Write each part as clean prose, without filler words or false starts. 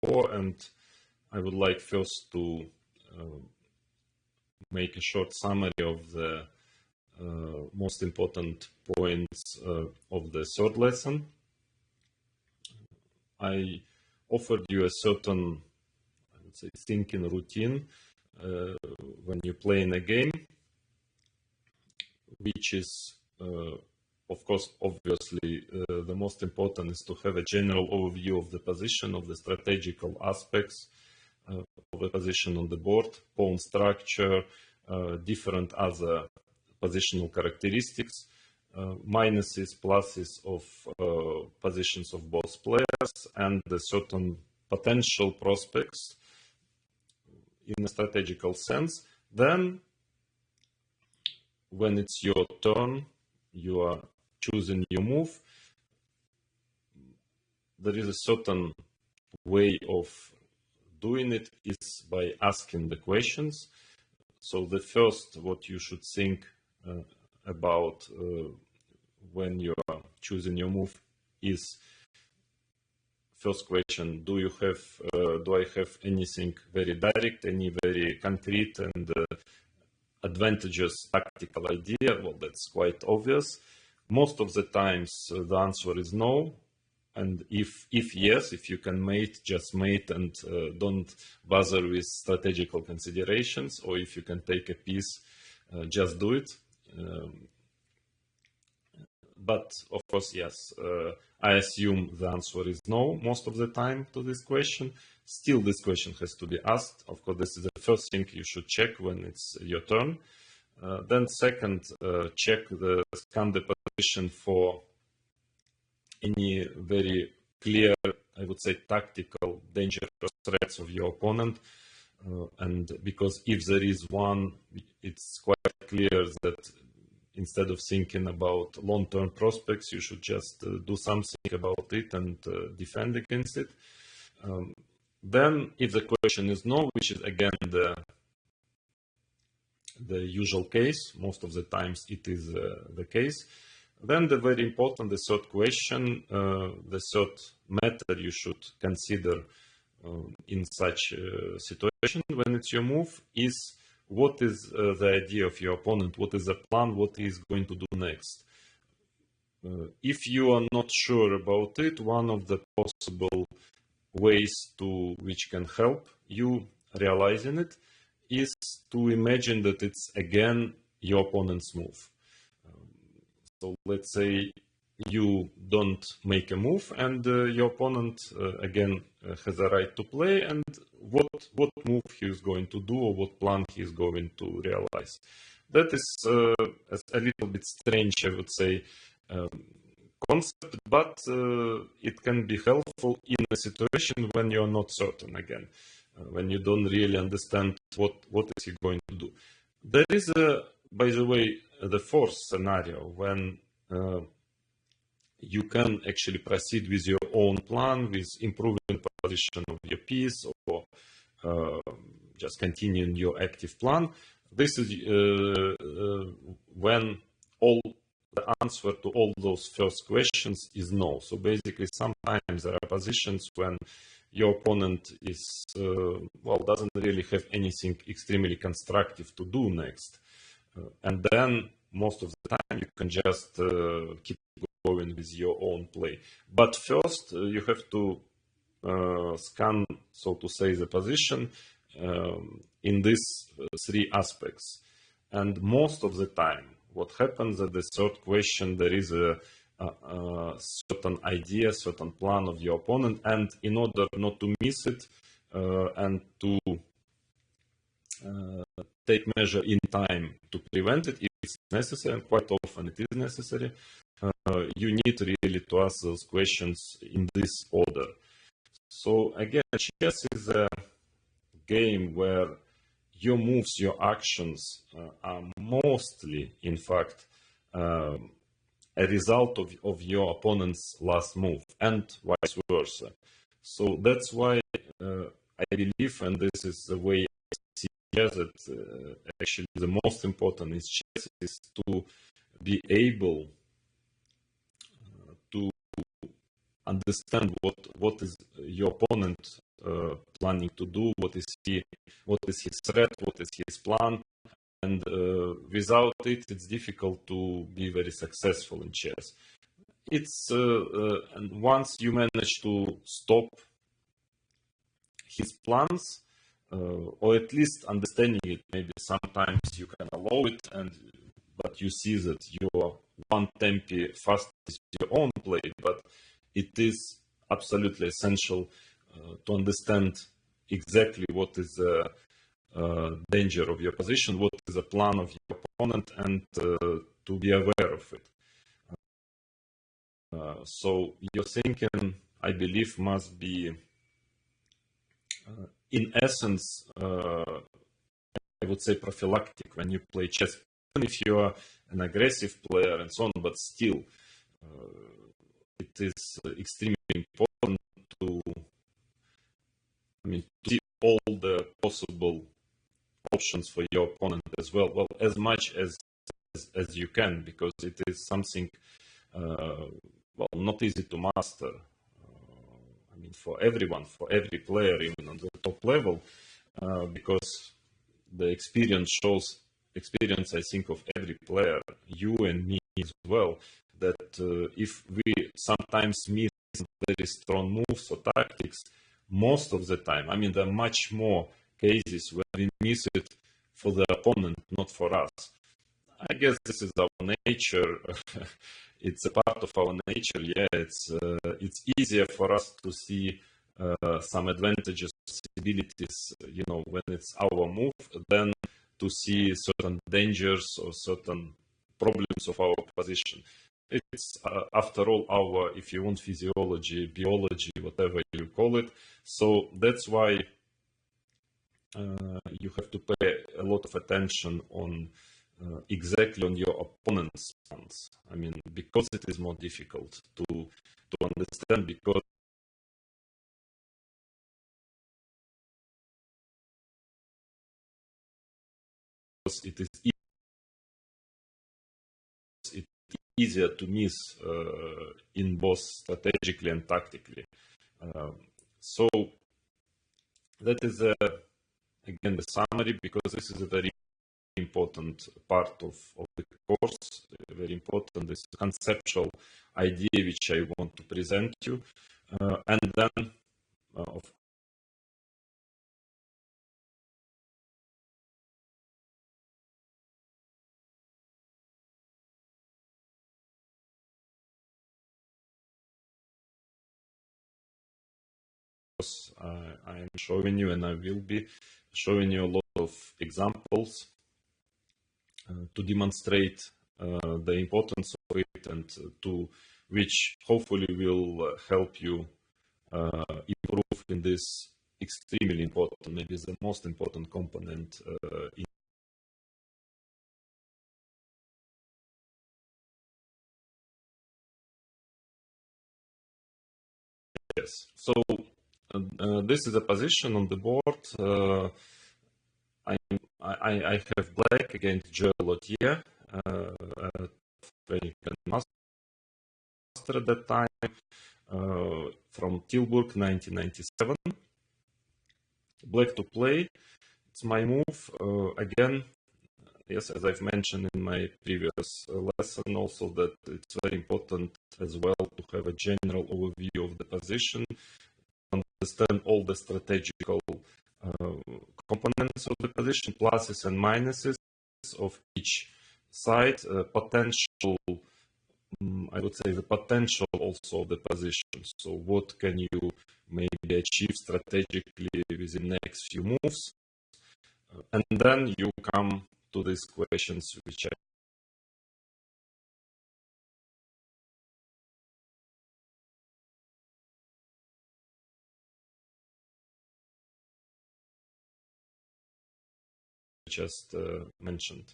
before, and I would like first to make a short summary of the most important points of the third lesson. I offered you a certain, I would say, thinking routine when you play in a game, which is, of course, obviously, the most important is to have a general overview of the position, of the strategical aspects of the position on the board, pawn structure, different other positional characteristics, minuses, pluses of positions of both players, and the certain potential prospects in a strategical sense. Then, when it's your turn, you are choosing your move. There is a certain way of doing it is by asking the questions. So the first, what you should think about when you are choosing your move is, first question, do I have anything very direct, any very concrete and advantageous tactical idea? Well, that's quite obvious. Most of the times the answer is no. And if yes, if you can mate, just mate and don't bother with strategical considerations, or if you can take a piece, just do it. But of course, yes, I assume the answer is no most of the time to this question. Still, this question has to be asked. Of course, this is the first thing you should check when it's your turn. Then second, scan the position for any very clear, I would say, tactical, dangerous threats of your opponent. And because if there is one, it's quite clear that instead of thinking about long-term prospects, you should just do something about it and defend against it. Then, if the question is no, which is again the usual case, most of the times it is the case, then the very important, the third question, the third matter you should consider in such a situation when it's your move is, what is the idea of your opponent? What is the plan? What he is going to do next? If you are not sure about it, one of the possible ways which can help you realizing it is to imagine that it's again your opponent's move. So let's say you don't make a move and your opponent again has a right to play, and what move he is going to do or what plan he is going to realize. That is a little bit strange, I would say, concept, but it can be helpful in a situation when you're not certain again, when you don't really understand what is he going to do. There is, by the way, the fourth scenario when you can actually proceed with your own plan, with improving the position of your piece, or just continuing your active plan. This is when the answer to all those first questions is no. So basically, sometimes there are positions when your opponent is, doesn't really have anything extremely constructive to do next. And then most of the time you can just keep going with your own play. But first you have to scan, so to say, the position in these three aspects. And most of the time what happens at the third question, there is a certain idea, certain plan of your opponent, and in order not to miss it and to take measure in time to prevent it, if it's necessary, and quite often it is necessary, you need really to ask those questions in this order. So again, chess is a game where your moves, your actions are mostly, in fact, a result of your opponent's last move, and vice versa. So that's why I believe, and this is the way I see chess, that actually the most important in chess is to be able to understand what is your opponent planning to do, what is his threat, what is his plan, and without it, it's difficult to be very successful in chess. And once you manage to stop his plans, or at least understanding it, maybe sometimes you can allow it, but you see that your one tempi fast is your own play, but it is absolutely essential to understand exactly what is the danger of your position, what is the plan of your opponent, and to be aware of it. So your thinking, I believe, must be, in essence, I would say prophylactic when you play chess, even if you are an aggressive player and so on, but still, it is extremely important to see all the possible options for your opponent as well. Well, as much as you can, because it is something not easy to master. For everyone, for every player, even on the top level, because the experience, I think, of every player, you and me as well, that if we sometimes miss very strong moves or tactics, most of the time, there are much more cases where we miss it for the opponent, not for us. I guess this is our nature. It's a part of our nature. Yeah, it's easier for us to see some advantages, possibilities, when it's our move, than to see certain dangers or certain problems of our position. It's, after all, if you want, physiology, biology, whatever you call it. So that's why you have to pay a lot of attention on exactly on your opponent's plans. Because it is more difficult to understand, because it is easier to miss in both strategically and tactically. So that is again the summary, because this is a very important part of the course, very important, this conceptual idea which I want to present you. And then, of course, I am showing you, and I will be showing you a lot of examples to demonstrate the importance of it, and to which hopefully will help you improve in this extremely important, maybe the most important component in chess. So this is a position on the board. I have black against Joel Lautier, American master at that time, from Tilburg, 1997. Black to play. It's my move. Again, yes, as I've mentioned in my previous lesson also, that it's very important as well to have a general overview of the position, understand all the strategical components of the position, pluses and minuses of each side, potential, I would say the potential also of the position. So what can you maybe achieve strategically within the next few moves? And then you come to these questions which I just mentioned.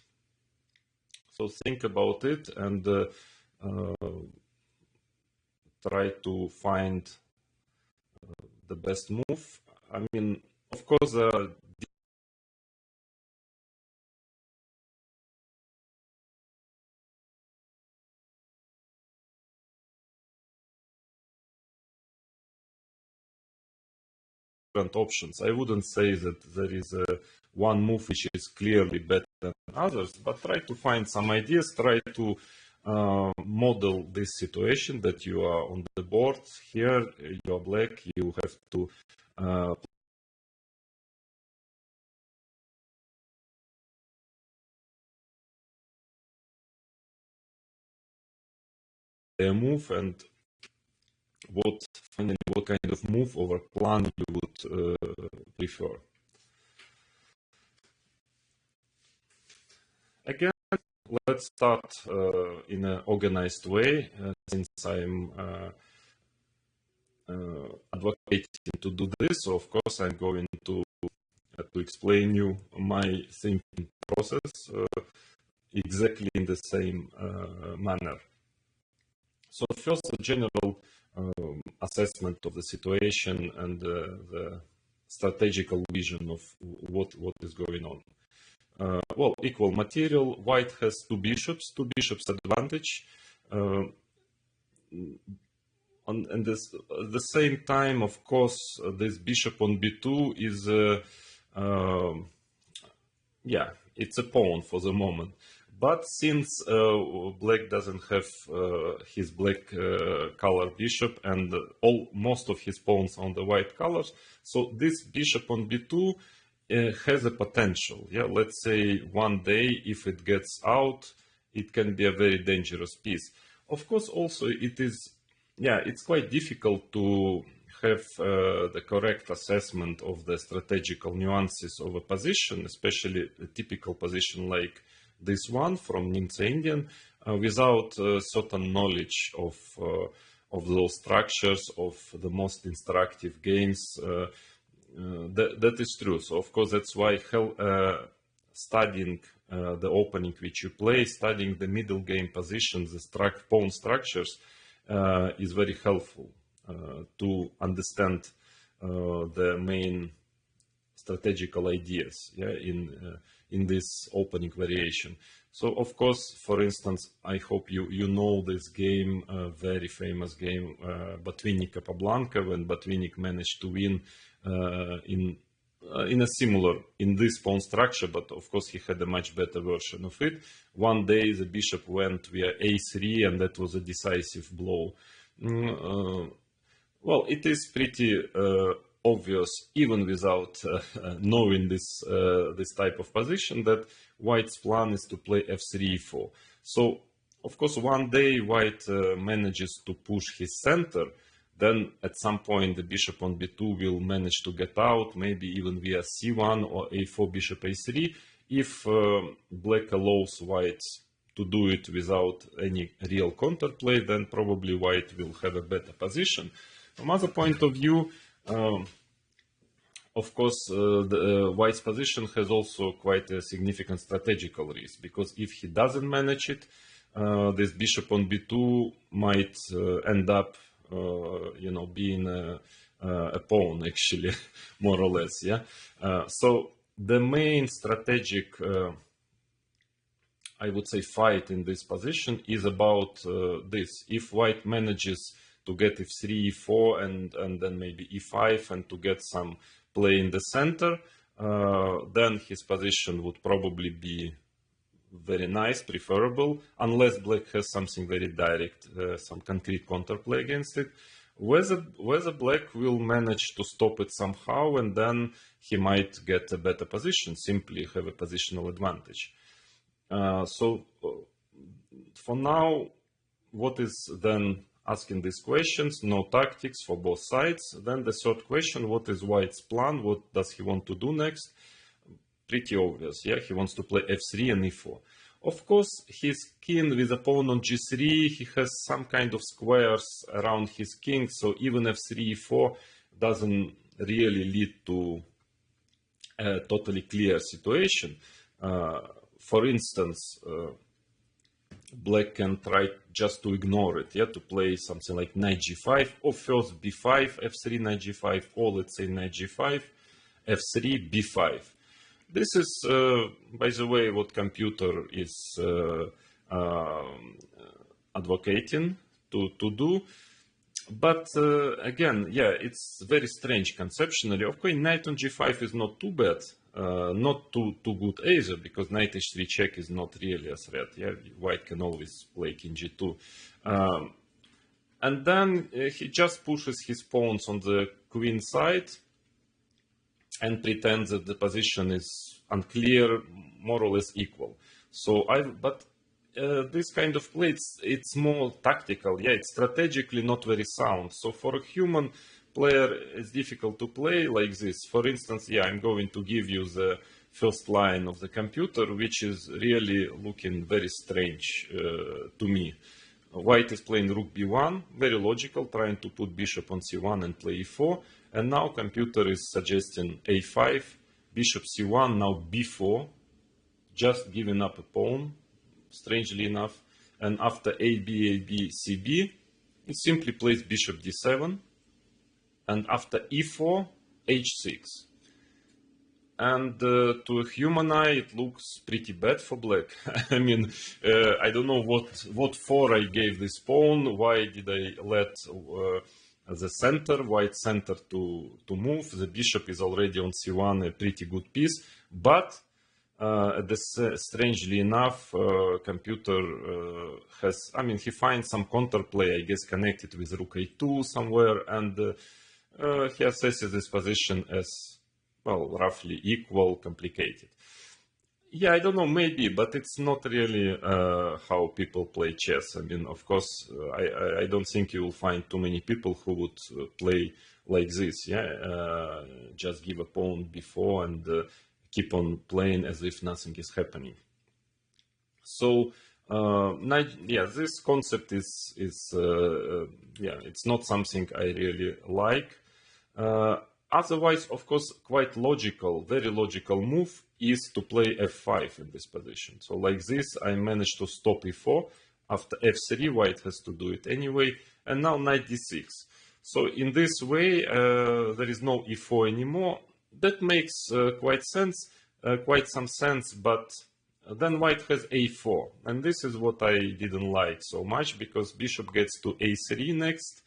So think about it and try to find the best move. Of course, different options. I wouldn't say that there is one move which is clearly better than others, but try to find some ideas, try to model this situation that you are on the board. Here, you're black, you have to play a move, and what kind of move or plan you would prefer. Again, let's start in an organized way, since I'm advocating to do this. So of course, I'm going to explain you my thinking process exactly in the same manner. So first, a general assessment of the situation and the strategical vision of what is going on. Well, equal material. White has two bishops advantage. And at the same time, of course, this bishop on b2 is, yeah, it's a pawn for the moment. But since black doesn't have his black color bishop and most of his pawns on the white colors, so this bishop on b2 has a potential. Yeah, let's say one day if it gets out, it can be a very dangerous piece. Of course, also it is, yeah, it's quite difficult to have the correct assessment of the strategical nuances of a position, especially a typical position like this one from Nimtza Indian, without certain knowledge of those structures, of the most instructive games. That is true. So of course that's why studying the opening which you play, studying the middle game positions, the pawn structures is very helpful to understand the main strategical ideas, yeah, in this opening variation. So of course, for instance, I hope you know this game, very famous game, Botvinnik Capablanca, when Botvinnik managed to win in a similar, in this pawn structure, but of course he had a much better version of it. One day the bishop went via a3, and that was a decisive blow. Well, it is pretty obvious, even without knowing this type of position, that white's plan is to play f3, e4. So, of course, one day white manages to push his center, then at some point the bishop on b2 will manage to get out, maybe even via c1 or a4 bishop a3. If black allows white to do it without any real counterplay, then probably white will have a better position. From other point of view, of course, the white's position has also quite a significant strategical risk, because if he doesn't manage it, this bishop on b2 might end up, you know, being a pawn, actually, more or less. Yeah. So the main strategic, I would say, fight in this position is about this. If white manages to get f3, e4, and then maybe e5, and to get some play in the center, then his position would probably be very nice, preferable, unless black has something very direct, some concrete counterplay against it. Whether black will manage to stop it somehow, and then he might get a better position, simply have a positional advantage. So for now, what is then asking these questions? No tactics for both sides. Then the third question, what is white's plan? What does he want to do next? Pretty obvious, yeah, he wants to play f3 and e4. Of course, he's keen with a pawn on g3, he has some kind of squares around his king, so even f3, e4 doesn't really lead to a totally clear situation. For instance, black can try just to ignore it, yeah, to play something like knight g5, or first b5, f3, knight g5, or let's say knight g5, f3, b5. This is, by the way, what computer is advocating to do. But again, yeah, it's very strange conceptually. Of course, knight on g5 is not too bad, not too good either, because knight h3 check is not really a threat. Yeah, white can always play king g2. And then he just pushes his pawns on the queen side and pretends that the position is unclear, more or less equal. So this kind of play, it's more tactical. Yeah, it's strategically not very sound. So for a human player, it's difficult to play like this. For instance, yeah, I'm going to give you the first line of the computer, which is really looking very strange to me. White is playing rook b1, very logical, trying to put bishop on c1 and play e4. And now computer is suggesting a5, bishop c1, now b4, just giving up a pawn, strangely enough. And after a, b, a, b, c, b, it simply plays bishop d7. And after e4, h6. And to a human eye, it looks pretty bad for black. I mean, I don't know what for I gave this pawn. Why did I let the center, white center, to move? The bishop is already on c1, a pretty good piece. But strangely enough, computer has, I mean, he finds some counterplay, I guess, connected with rook a2 somewhere, and he assesses this position as, well, roughly equal, complicated. Yeah, I don't know, maybe, but it's not really how people play chess. I mean, of course, I don't think you will find too many people who would play like this. Yeah, just give a pawn before and keep on playing as if nothing is happening. So, yeah, this concept is yeah, it's not something I really like. Otherwise, of course, quite logical, very logical move is to play f5 in this position. So like this, I managed to stop e4. After f3, white has to do it anyway. And now knight d6. So in this way, there is no e4 anymore. That makes quite some sense, but then white has a4. And this is what I didn't like so much, because bishop gets to a3 next.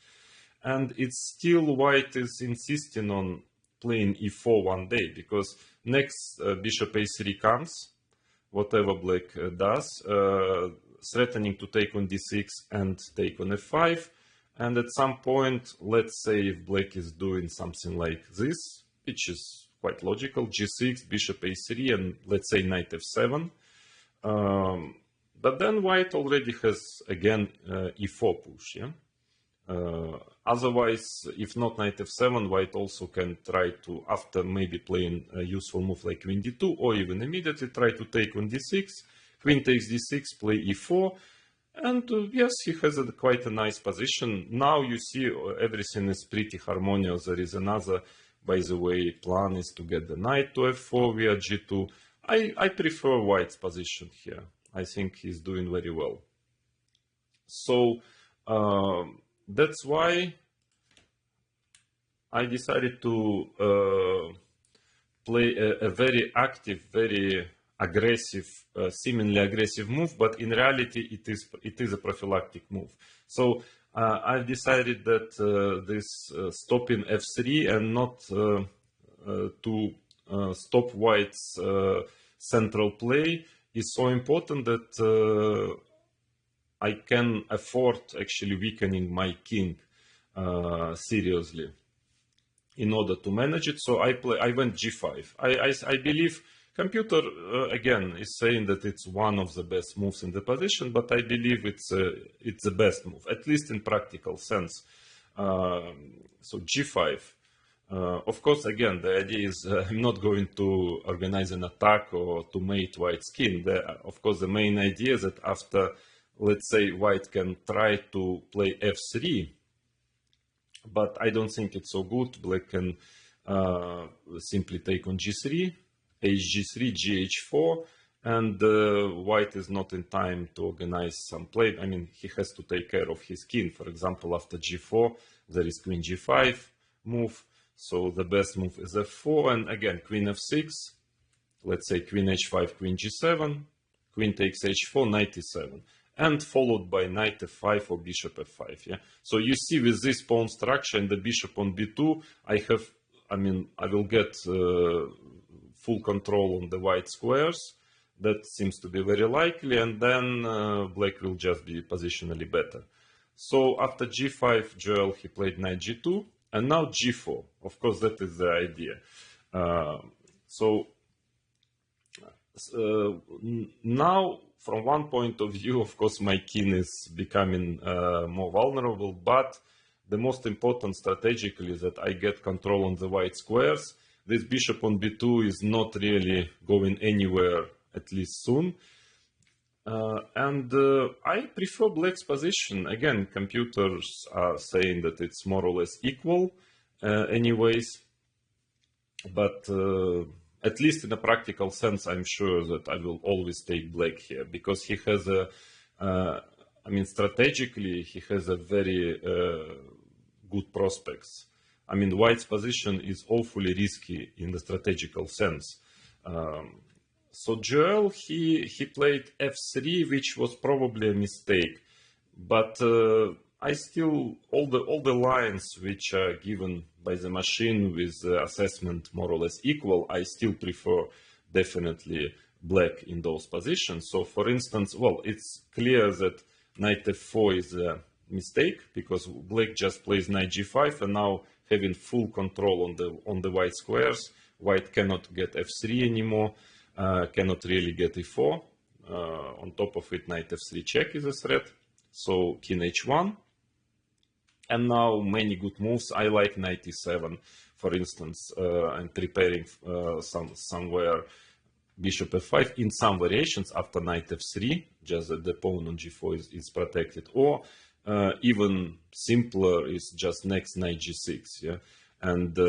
And it's still white is insisting on playing e4 one day, because next bishop a3 comes, whatever black does, threatening to take on d6 and take on f5. And at some point, let's say if black is doing something like this, which is quite logical, g6, bishop a3, and let's say knight f7. But then white already has, again, e4 push, yeah? Otherwise, if not knight f7, white also can try to, after maybe playing a useful move like queen d2, or even immediately try to take on d6, queen takes d6, play e4, and yes, he has quite a nice position. Now you see everything is pretty harmonious. There is another, by the way, plan is to get the knight to f4 via g2. I prefer white's position here. I think he's doing very well. So, that's why I decided to play a very active, very aggressive, seemingly aggressive move, but in reality it is a prophylactic move. So I've decided that this stopping f3 and not to stop white's central play is so important that I can afford actually weakening my king seriously in order to manage it. So I went g5. I believe computer again is saying that it's one of the best moves in the position, but I believe it's the best move, at least in practical sense. So g5. Of course, again, the idea is I'm not going to organize an attack or to mate white's king. Of course, the main idea is that after, let's say, white can try to play f3, but I don't think it's so good. Black can simply take on g3, hg3, gh4, and white is not in time to organize some play. I mean, he has to take care of his king. For example, after g4, there is queen g5 move. So the best move is f4, and again, queen f6. Let's say queen h5, queen g7, queen takes h4, knight e7. and followed by knight f5 or bishop f5. Yeah. So you see with this pawn structure and the bishop on b2, I will get full control on the white squares. That seems to be very likely, and then black will just be positionally better. So after g5, Joel, he played knight g2, and now g4. Of course, that is the idea. Now, from one point of view, of course, my king is becoming more vulnerable, but the most important strategically is that I get control on the white squares. This bishop on b2 is not really going anywhere, at least soon. I prefer black's position. Again, computers are saying that it's more or less equal anyways. But at least in a practical sense, I'm sure that I will always take black here. Because he has strategically, he has a very good prospects. White's position is awfully risky in the strategical sense. So Joel, he played f3, which was probably a mistake. But I still, all the lines which are given by the machine with assessment more or less equal, I still prefer definitely black in those positions. So for instance, well, it's clear that knight f4 is a mistake because black just plays knight g5, and now having full control on the white squares, white cannot get f3 anymore. Cannot really get e4. On top of it, knight f3 check is a threat. So king h1. And now many good moves. I like knight e7, for instance. I'm preparing somewhere bishop f5 in some variations after knight f3, just that the pawn on g4 is protected. Or even simpler is just next knight g6. Yeah, and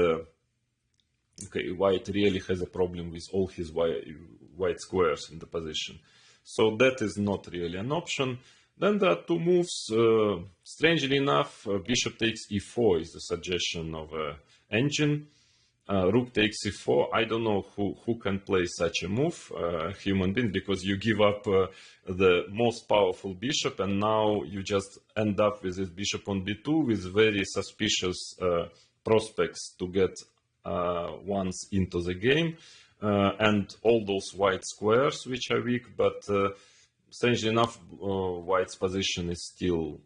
okay, white really has a problem with all his white squares in the position. So that is not really an option. Then there are two moves. Strangely enough, bishop takes e4 is the suggestion of engine. Rook takes e4. I don't know who can play such a move, human being, because you give up the most powerful bishop, and now you just end up with this bishop on b2 with very suspicious prospects to get once into the game, and all those white squares which are weak, but strangely enough, white's position is still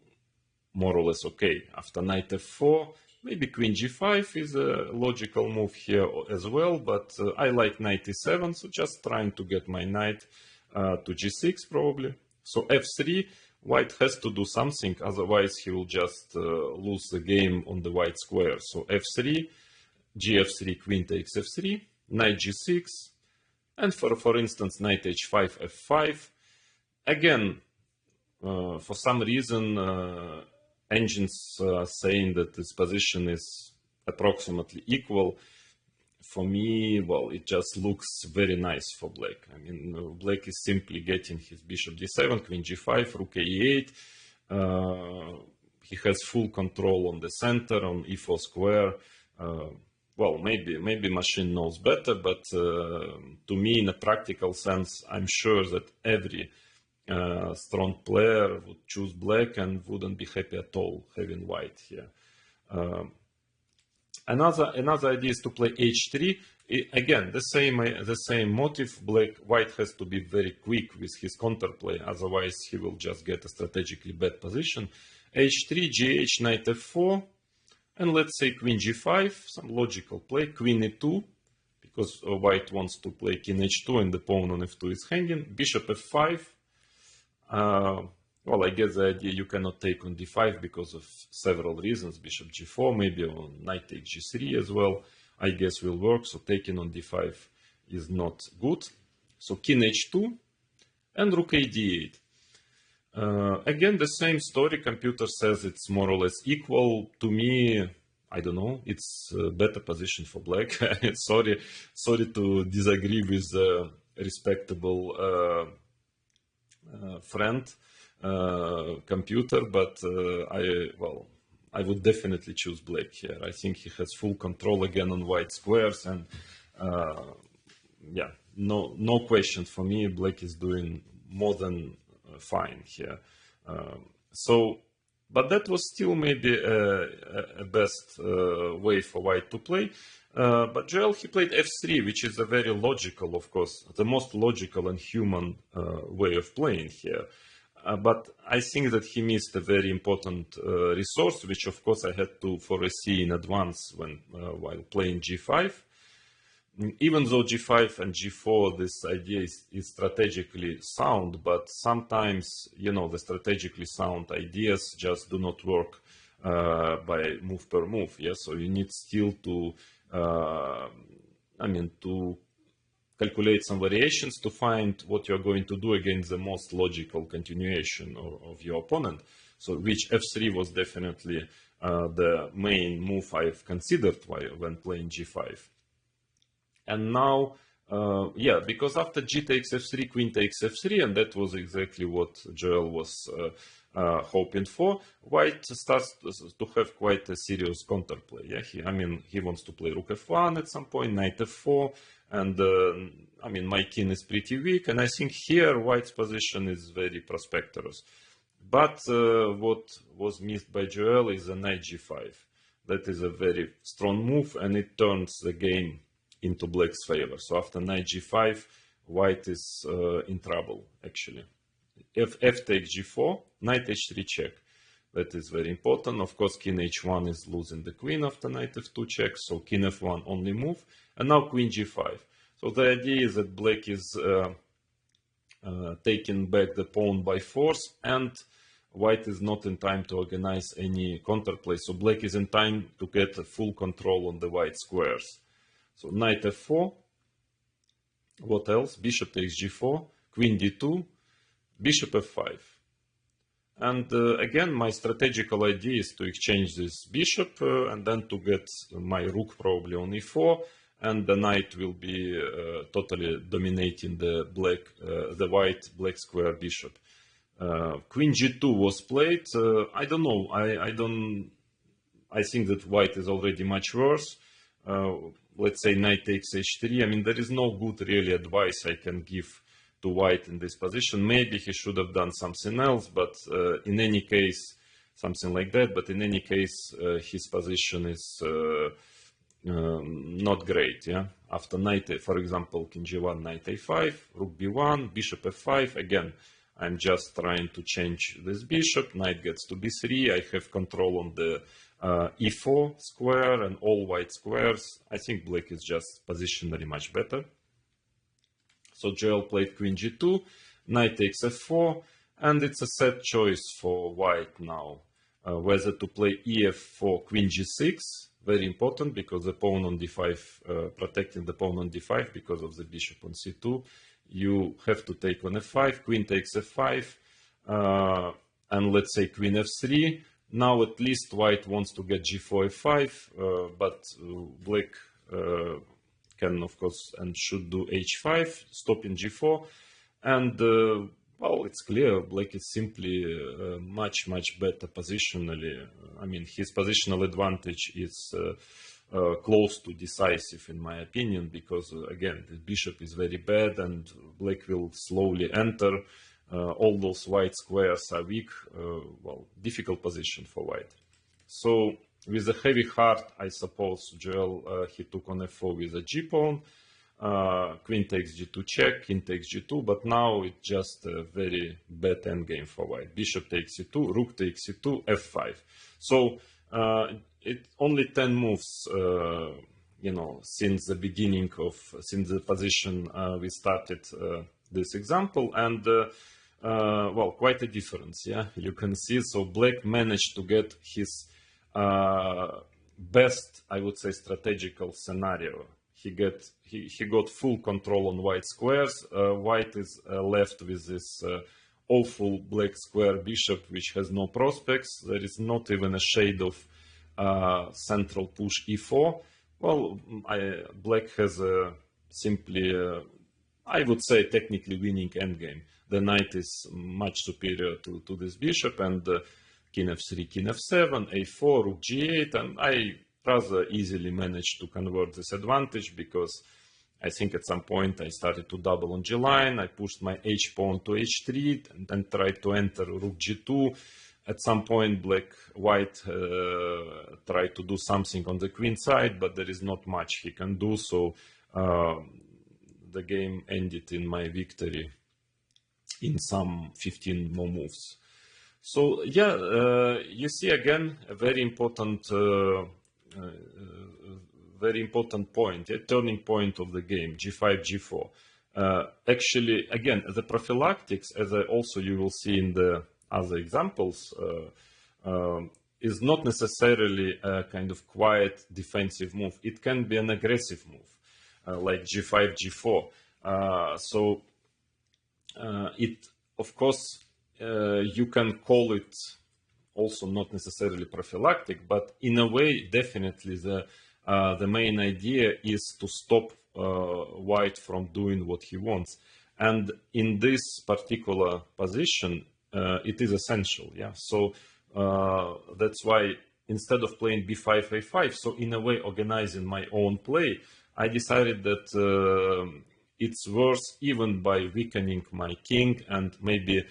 more or less okay. After knight f4, maybe queen g5 is a logical move here as well, but I like knight e7, so just trying to get my knight to g6 probably. So f3, white has to do something, otherwise he will just lose the game on the white square. So f3, gf3, queen takes f3, knight g6, and for instance, knight h5, f5. Again, for some reason, engines are saying that this position is approximately equal. For me, well, it just looks very nice for black. Black is simply getting his bishop d7, queen g5, rook e8. He has full control on the center, on e4 square. Well, maybe machine knows better, but to me, in a practical sense, I'm sure that every strong player would choose black and wouldn't be happy at all having white here. Another idea is to play h3. Again, the same motive. White has to be very quick with his counterplay, otherwise he will just get a strategically bad position. h3, gh, knight f4. And let's say queen g5, some logical play, queen e2, because white wants to play king h2 and the pawn on f2 is hanging. Bishop f5. Well, I get the idea you cannot take on d5 because of several reasons. Bishop g4, maybe on knight takes g3 as well, I guess will work. So taking on d5 is not good. So king h2 and rook a d8. Again, the same story. Computer says it's more or less equal. To me, I don't know. It's a better position for black. sorry to disagree with a respectable friend, computer, but I would definitely choose black here. I think he has full control again on white squares, and yeah, no question for me. Black is doing more than fine here. But that was still maybe a best way for white to play. But Joel, he played f3, which is a very logical, of course, the most logical and human way of playing here. But I think that he missed a very important resource, which of course I had to foresee in advance while playing g5. Even though g5 and g4, this idea is strategically sound, but sometimes, the strategically sound ideas just do not work by move per move. Yeah? So you need still to, to calculate some variations to find what you're going to do against the most logical continuation of your opponent. So which f3 was definitely the main move I've considered when playing g5. And now, because after g takes f3, queen takes f3, and that was exactly what Joel was hoping for, white starts to have quite a serious counterplay. Yeah? He wants to play rook f1 at some point, knight f4, and my king is pretty weak, and I think here white's position is very prosperous. But what was missed by Joel is a knight g5. That is a very strong move, and it turns the game into black's favor. So after knight g5, white is in trouble, actually. If f takes g4, knight h3 check. That is very important. Of course, king h1 is losing the queen after knight f2 check, so king f1 only move. And now queen g5. So the idea is that black is taking back the pawn by force, and white is not in time to organize any counterplay. So black is in time to get a full control on the white squares. So knight f4, what else? Bishop takes g4, queen d2, bishop f5. And again, my strategical idea is to exchange this bishop and then to get my rook probably on e4, and the knight will be totally dominating the white black square bishop. Queen g2 was played. I don't know. I think that white is already much worse. Let's say knight takes h3. There is no good really advice I can give to white in this position. Maybe he should have done something else, but in any case, something like that. But in any case, his position is not great. Yeah. After knight, for example, king g1, knight a5, rook b1, bishop f5. Again, I'm just trying to change this bishop. Knight gets to b3. I have control on the e4 square and all white squares. I think black is just positionally much better. So Joel played queen g2, knight takes f4, and it's a set choice for white now. Whether to play ef4, queen g6, very important because the pawn on d5, protecting the pawn on d5 because of the bishop on c2. You have to take on f5, queen takes f5, and let's say queen f3. Now at least white wants to get g4, f5, but black can, of course, and should do h5, stopping g4. And, well, it's clear black is simply much better positionally. His positional advantage is close to decisive in my opinion, because again, the bishop is very bad and black will slowly enter. All those white squares are weak. Well, difficult position for white. So with a heavy heart, I suppose Joel he took on f4 with a g-pawn. Queen takes g2 check, king takes g2, but now it's just a very bad endgame for white. Bishop takes c2, rook takes c2, f5. So it only 10 moves, since the beginning since the position we started this example, and well, quite a difference. Yeah, you can see. So black managed to get his best, I would say, strategical scenario. He got full control on white squares. White is left with this awful black square bishop, which has no prospects. There is not even a shade of central push e4. Well, black has simply, I would say, technically winning endgame. The knight is much superior to this bishop, and king f3, king f7, a4, rook g8, and I rather easily managed to convert this advantage because I think at some point I started to double on G line. I pushed my H pawn to H3 and then tried to enter Rook G2. At some point, white tried to do something on the queen side, but there is not much he can do. So the game ended in my victory in some 15 more moves. So yeah, you see again a very important point, a turning point of the game, G5, G4. Actually, again, the prophylactics, as you will see in the other examples, is not necessarily a kind of quiet defensive move. It can be an aggressive move, like G5, G4. So it, of course, you can call it also not necessarily prophylactic, but in a way, definitely the main idea is to stop white from doing what he wants. And in this particular position, it is essential. Yeah. So that's why instead of playing b5, a5, so in a way organizing my own play, I decided that it's worth, even by weakening my king and maybe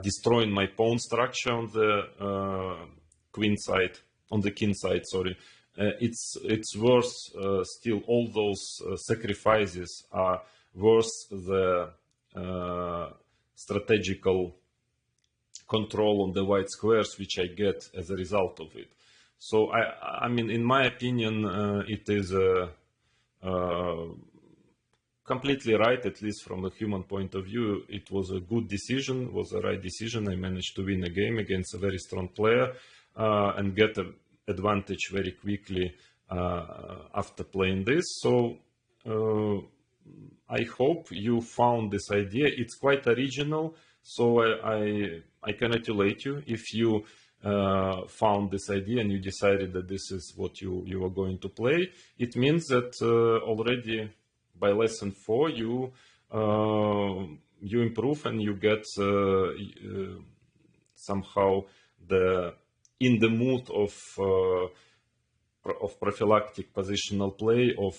destroying my pawn structure on the queen side, on the king side, sorry. It's worth still, all those sacrifices are worth the strategical control on the white squares which I get as a result of it. So I mean, in my opinion, it is completely right, at least from a human point of view. It was a good decision, was the right decision. I managed to win a game against a very strong player and get an advantage very quickly after playing this. So I hope you found this idea. It's quite original. So I congratulate you if you found this idea and you decided that this is what you are going to play. It means that already by lesson 4 you improve and you get somehow in the mood of prophylactic positional play, of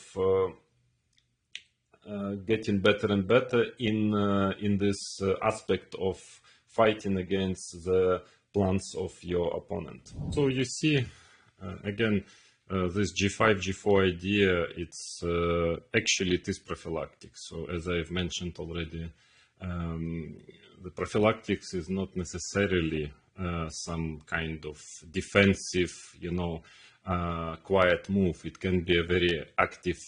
getting better and better in this aspect of fighting against the plans of your opponent. So you see, again, this G5, G4 idea, it's actually, it is prophylactic. So as I've mentioned already, the prophylactics is not necessarily some kind of defensive, quiet move. It can be a very active,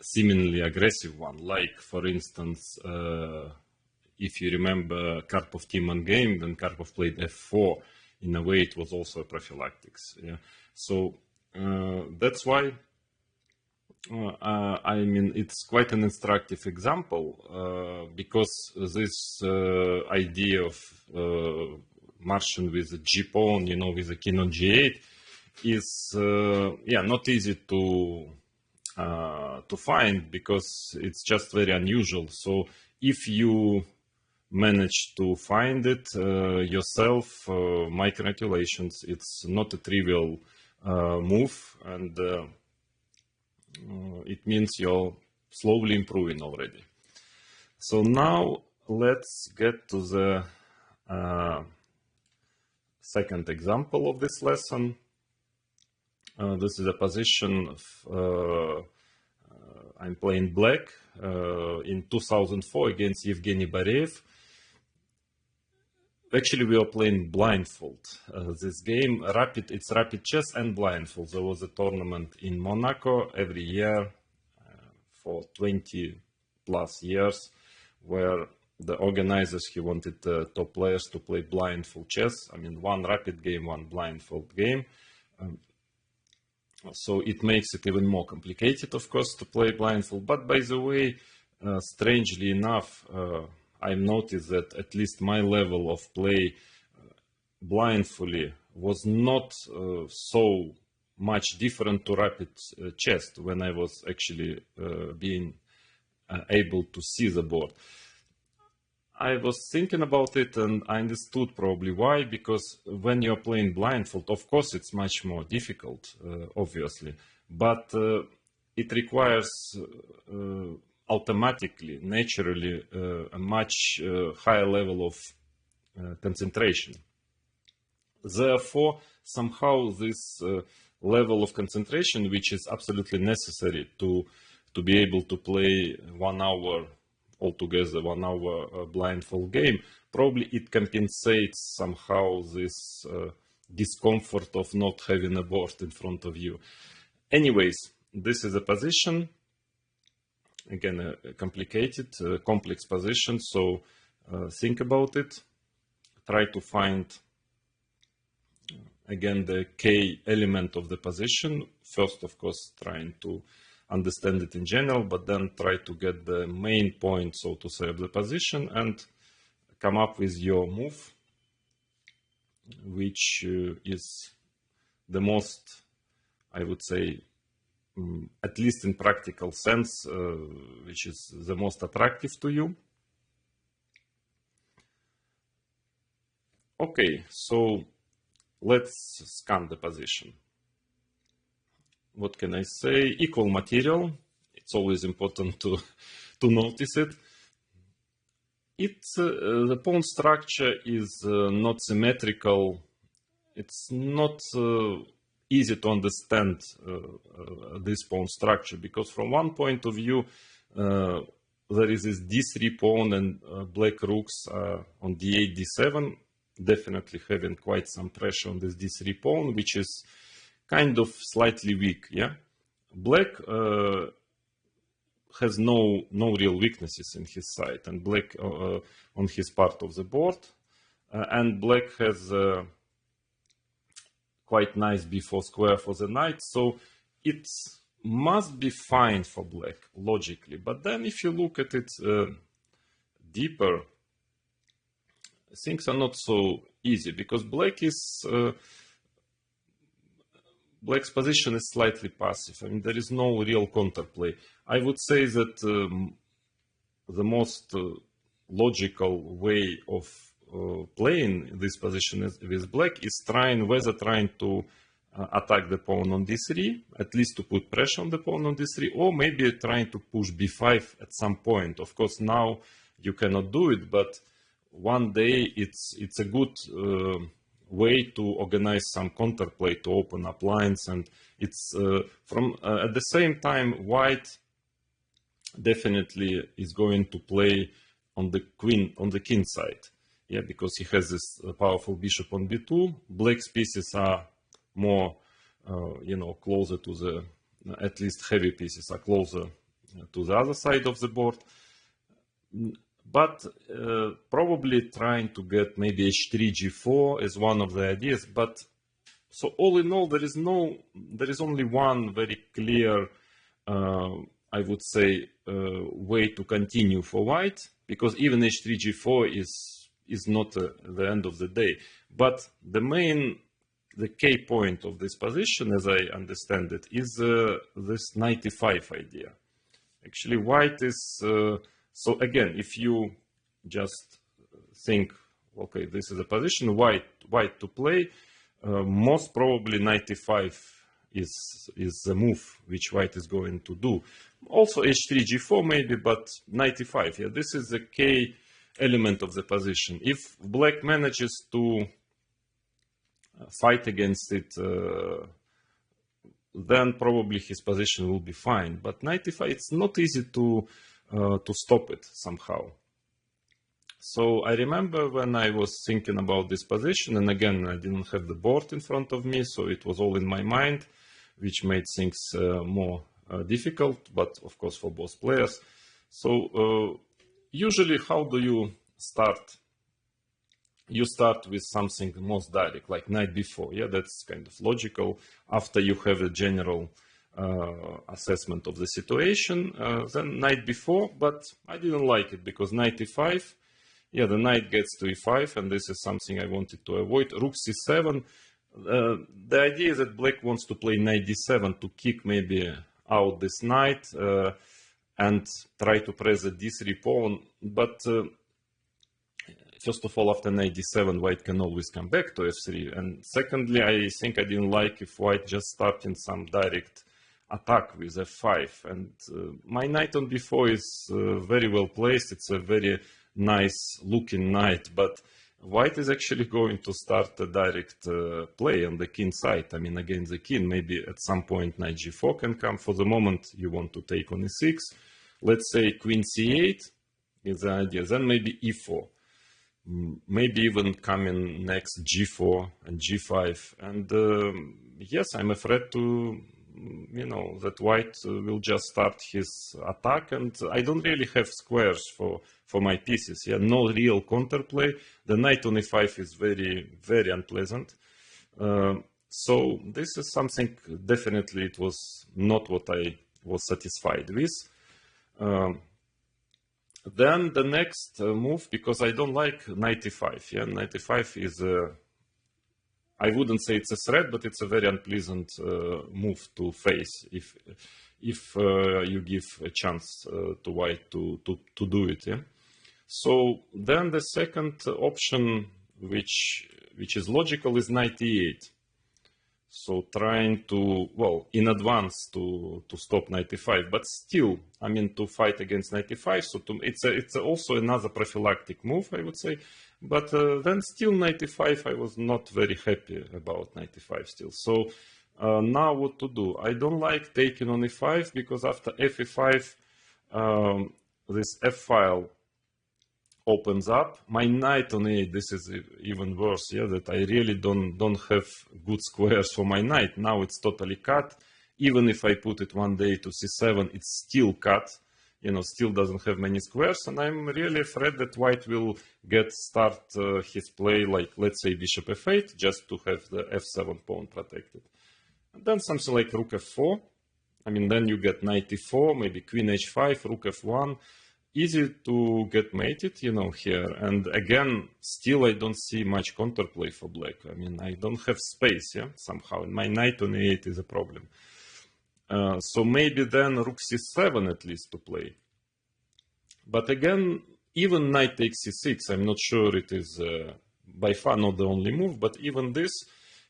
seemingly aggressive one. Like, for instance, if you remember Karpov-Timman game, then Karpov played f4. In a way, it was also a prophylactics. Yeah. So that's why, I mean, it's quite an instructive example because this idea of marching with a G pawn, with a king on G8 is, not easy to find, because it's just very unusual. So if you manage to find it yourself, my congratulations. It's not a trivial move, and it means you're slowly improving already. So now let's get to the second example of this lesson. This is a position of, I'm playing black in 2004 against Evgeny Bareev. Actually, we are playing blindfold. This game, it's rapid chess and blindfold. There was a tournament in Monaco every year for 20 plus years, where the organizers, he wanted the top players to play blindfold chess. I mean, one rapid game, one blindfold game. So it makes it even more complicated, of course, to play blindfold. But by the way, strangely enough, I noticed that at least my level of play blindfoldly was not so much different to rapid chess when I was actually being able to see the board. I was thinking about it and I understood probably why, because when you're playing blindfold, of course, it's much more difficult, obviously. But it requires automatically, naturally, a much higher level of concentration. Therefore, somehow this level of concentration, which is absolutely necessary to be able to play 1 hour altogether, 1 hour blindfold game, probably it compensates somehow this discomfort of not having a board in front of you. Anyways, this is a position, again, a complicated, complex position, so think about it. Try to find, again, the key element of the position. First, of course, trying to understand it in general, but then try to get the main point, so to say, of the position and come up with your move, which is the most, I would say, at least in practical sense, which is the most attractive to you. Okay, so let's scan the position. What can I say? Equal material. It's always important to notice it. The pawn structure is not symmetrical. It's not easy to understand this pawn structure, because from one point of view, there is this d3 pawn and black rooks on d8, d7, definitely having quite some pressure on this d3 pawn, which is kind of slightly weak. Yeah, black has no real weaknesses in his side, and black on his part of the board, and black has quite nice b4 square for the knight, so it must be fine for black logically. But then if you look at it deeper, things are not so easy, because black's position is slightly passive. I mean, there is no real counterplay. I would say that the most logical way of playing this position with black is whether trying to attack the pawn on d3, at least to put pressure on the pawn on d3, or maybe trying to push b5 at some point. Of course, now you cannot do it, but one day it's a good way to organize some counterplay, to open up lines, and it's at the same time white definitely is going to play on the king side, yeah, because he has this powerful bishop on b2. Black's pieces are more closer to the, at least heavy pieces are closer to the other side of the board. But probably trying to get maybe h3, g4 is one of the ideas. But so all in all, there is only one very clear, I would say, way to continue for white, because even h3, g4 is not the end of the day. But the key point of this position, as I understand it, is this knight e5 idea. Actually, white is. So again, if you just think, okay, this is a position, white to play, most probably knight e5 is the move which white is going to do. Also h3, g4 maybe, but knight e5, yeah, this is the key element of the position. If black manages to fight against it, then probably his position will be fine. But knight e5, it's not easy to stop it somehow. So I remember when I was thinking about this position, and again, I didn't have the board in front of me, so it was all in my mind, which made things more difficult, but of course for both players. So usually, how do you start? You start with something most direct, like knight b4. Yeah, that's kind of logical. After you have a general assessment of the situation, then knight b4, but I didn't like it because knight e5, yeah, the knight gets to e5, and this is something I wanted to avoid. Rook c7, the idea is that black wants to play knight d7 to kick maybe out this knight and try to press the d3 pawn, but first of all, after knight d7, white can always come back to f3, and secondly, I think I didn't like if white just starting some direct attack with f5. And my knight on b4 is very well placed. It's a very nice looking knight, but white is actually going to start a direct play on the king side. I mean, against the king, maybe at some point knight g4 can come. For the moment, you want to take on e6. Let's say queen c8 is the idea. Then maybe e4. Maybe even coming next g4 and g5. And yes, I'm afraid to, that white will just start his attack. And I don't really have squares for my pieces. Yeah, no real counterplay. The knight on e5 is very, very unpleasant. So this is something, definitely it was not what I was satisfied with. Then the next move, because I don't like knight e5. Yeah, knight e5 is I wouldn't say it's a threat, but it's a very unpleasant move to face if you give a chance to white to do it. Yeah. So then the second option, which is logical, is knight e8. So trying to, well, in advance to stop knight e5, but still, I mean, to fight against knight e5. So it's also another prophylactic move, I would say. But then still knight e5, I was not very happy about knight e5 still. So now what to do? I don't like taking on e5 because after f e5, this f file opens up. My knight on e8, this is even worse, yeah, that I really don't have good squares for my knight. Now it's totally cut. Even if I put it one day to c7, it's still cut, still doesn't have many squares, and I'm really afraid that white will start his play like, let's say, bishop f8, just to have the f7 pawn protected. And then something like rook f4. I mean, then you get knight e4, maybe queen h5, rook f1. Easy to get mated, here. And again, still I don't see much counterplay for black. I mean, I don't have space, yeah, somehow. And my knight on e8 is a problem. So maybe then rook c7 at least to play. But again, even knight takes c6, I'm not sure it is by far not the only move, but even this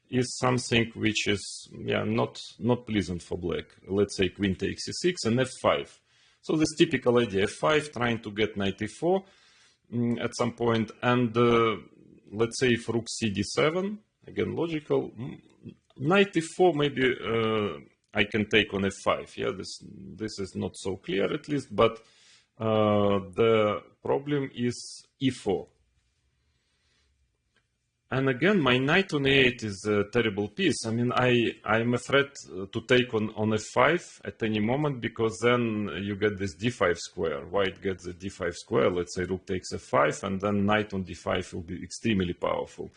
is something which is, yeah, not pleasant for black. Let's say queen takes c6 and f5. So this typical idea, f5, trying to get knight e4 at some point, and let's say if rook c d7, again logical, knight e4 maybe I can take on f5. Yeah, this is not so clear at least, but the problem is e4. And again, my knight on e8 is a terrible piece. I mean, I'm afraid to take on f5 at any moment, because then you get this d5 square. White gets the d5 square. Let's say rook takes f5, and then knight on d5 will be extremely powerful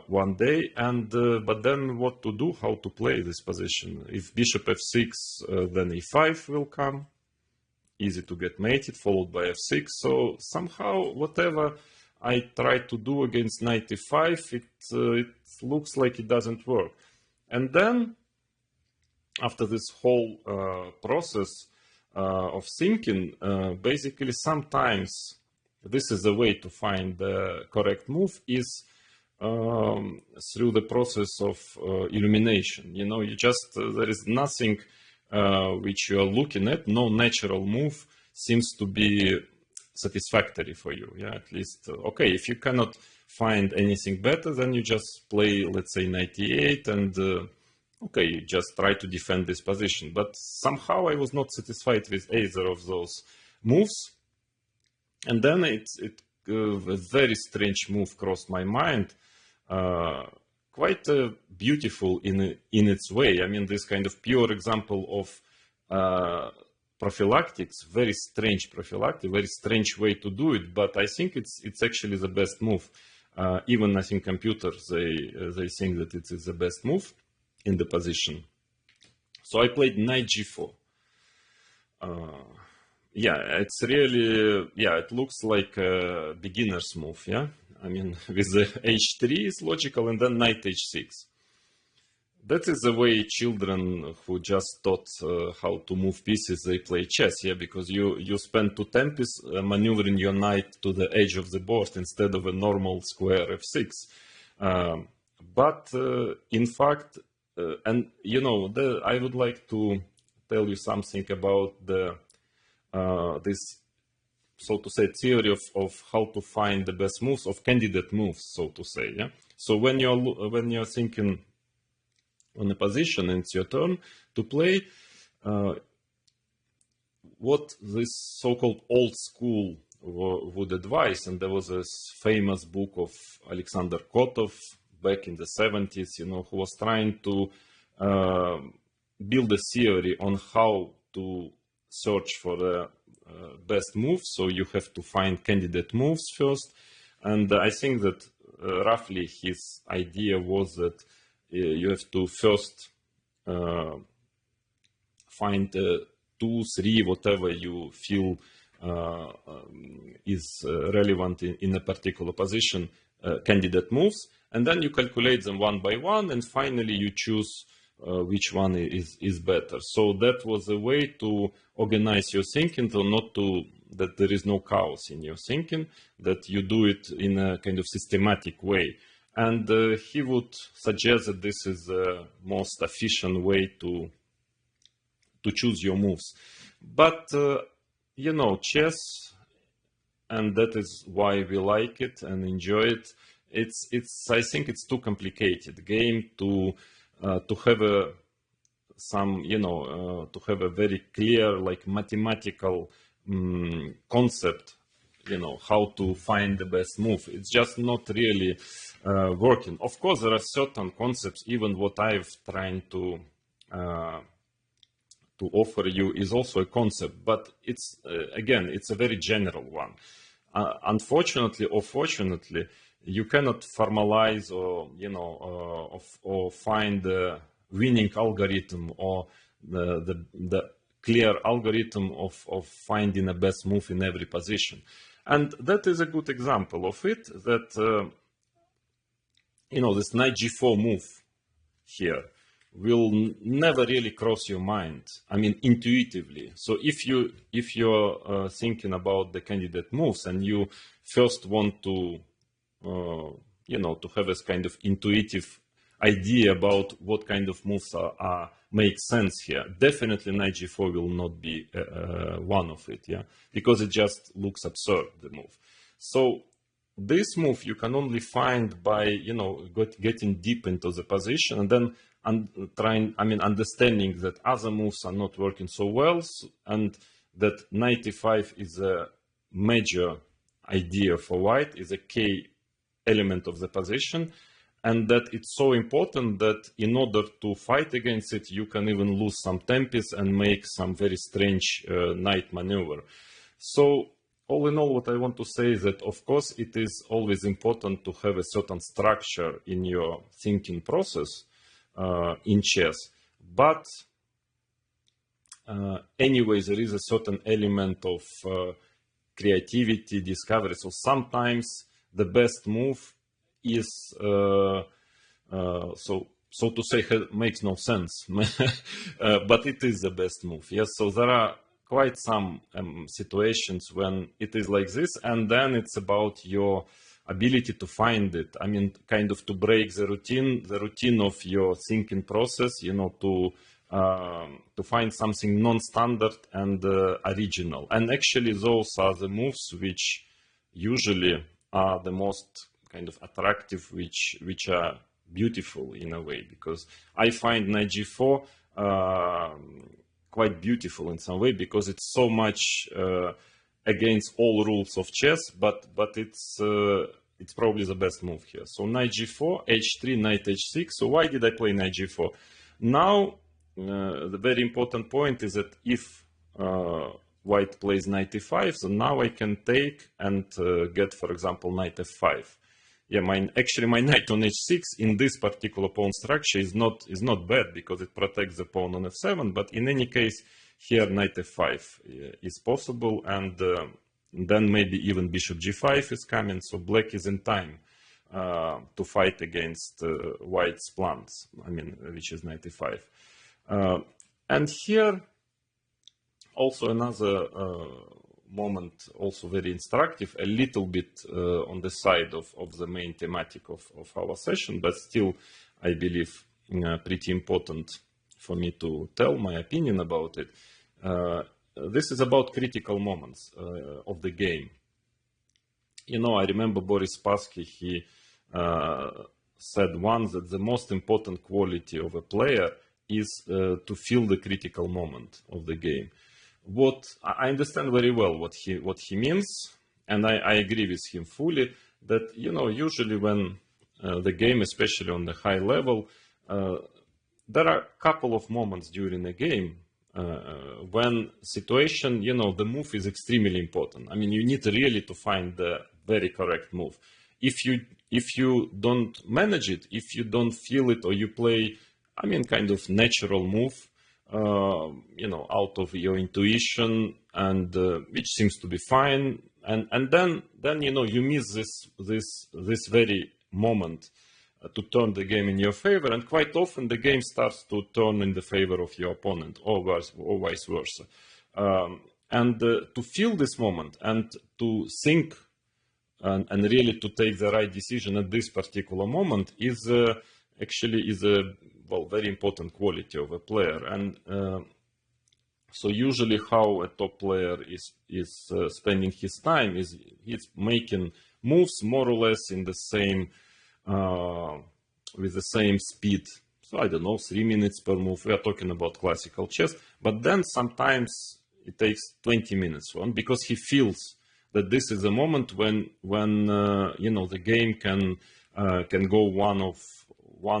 one day. And but then what to do? How to play this position? If bishop f6, then e5 will come. Easy to get mated, followed by f6. So somehow, whatever I try to do against knight e5, it looks like it doesn't work. And then, after this whole process of thinking, basically sometimes this is the way to find the correct move, is through the process of elimination. You just, there is nothing which you are looking at, no natural move seems to be satisfactory for you. Yeah, at least, okay, if you cannot find anything better, then you just play, let's say, knight e8, and okay, you just try to defend this position. But somehow I was not satisfied with either of those moves. And then a very strange move crossed my mind, quite beautiful in its way. I mean, this kind of pure example of prophylactics, very strange prophylactic, very strange way to do it, but I think it's actually the best move. Even I think computers, they think that it is the best move in the position. So I played knight g4. Yeah, it's really, yeah, it looks like a beginner's move, yeah? I mean, with the h3 is logical, and then knight h6. That is the way children who just taught how to move pieces, they play chess, yeah, because you spend 2 tempos maneuvering your knight to the edge of the board instead of a normal square f6. But in fact, and you know, I would like to tell you something about this, so to say, theory of how to find the best moves, of candidate moves, so to say. Yeah. So when you're thinking on a position and it's your turn to play, what this so-called old school would advise, and there was this famous book of Alexander Kotov back in the 70s, you know, who was trying to build a theory on how to search for the best moves. So you have to find candidate moves first. And I think that roughly his idea was that you have to first find 2, 3, whatever you feel is relevant in a particular position, candidate moves, and then you calculate them one by one, and finally you choose which one is better. So that was a way to organize your thinking, so that there is no chaos in your thinking, that you do it in a kind of systematic way. And he would suggest that this is the most efficient way to choose your moves. But, you know, chess, and that is why we like it and enjoy it, I think it's too complicated game to have to have a very clear, like, mathematical concept, you know, how to find the best move. It's just not really working. Of course, there are certain concepts, even what I've trying to offer you is also a concept, but it's again, it's a very general one. Unfortunately or fortunately, you cannot formalize or, you know, or find the winning algorithm or the clear algorithm of finding the best move in every position. And that is a good example of it, that, you know, this knight g4 move here will never really cross your mind. I mean, intuitively. So if you're thinking about the candidate moves and you first want to, you know, to have this kind of intuitive idea about what kind of moves make sense here, definitely knight g4 will not be one of it, yeah, because it just looks absurd, the move. So this move you can only find by, you know, getting deep into the position and then understanding that other moves are not working so well, and that knight e5 is a major idea for white, is a key element of the position, and that it's so important that in order to fight against it, you can even lose some tempis and make some very strange knight maneuver. So all in all, what I want to say is that, of course, it is always important to have a certain structure in your thinking process in chess. But anyway, there is a certain element of creativity, discovery. So sometimes the best move is, so to say, makes no sense, but it is the best move. Yes, so there are quite some situations when it is like this, and then it's about your ability to find it. I mean, kind of to break the routine of your thinking process, you know, to find something non-standard and original. And actually, those are the moves which usually are the most kind of attractive, which are beautiful in a way, because I find knight g4 quite beautiful in some way, because it's so much against all rules of chess, but it's probably the best move here. So knight g4, h3, knight h6. So why did I play knight g4? Now, the very important point is that if white plays knight e5, so now I can take and get, for example, knight f5. Yeah, actually my knight on h6 in this particular pawn structure is not bad, because it protects the pawn on f7. But in any case, here knight f5 is possible, and then maybe even bishop g5 is coming. So black is in time to fight against white's plans. I mean, which is knight e5. And here also another moment, also very instructive, a little bit on the side of the main thematic of our session, but still, I believe, pretty important for me to tell my opinion about it. This is about critical moments of the game. You know, I remember Boris Spassky, he said once that the most important quality of a player is to feel the critical moment of the game. What I understand very well what he means, and I agree with him fully, that, you know, usually when the game, especially on the high level, there are a couple of moments during a game when situation, you know, the move is extremely important. I mean, you need really to find the very correct move. If you don't manage it, if you don't feel it, or you play, I mean, kind of natural move, you know, out of your intuition, and which seems to be fine, and then you know, you miss this very moment to turn the game in your favor, and quite often the game starts to turn in the favor of your opponent, or vice versa. And to feel this moment and to think and really to take the right decision at this particular moment is actually a very important quality of a player. And so usually how a top player is spending his time is he's making moves more or less in the same with the same speed. So I don't know, 3 minutes per move. We are talking about classical chess, but then sometimes it takes 20 minutes because he feels that this is a moment when you know, the game can go one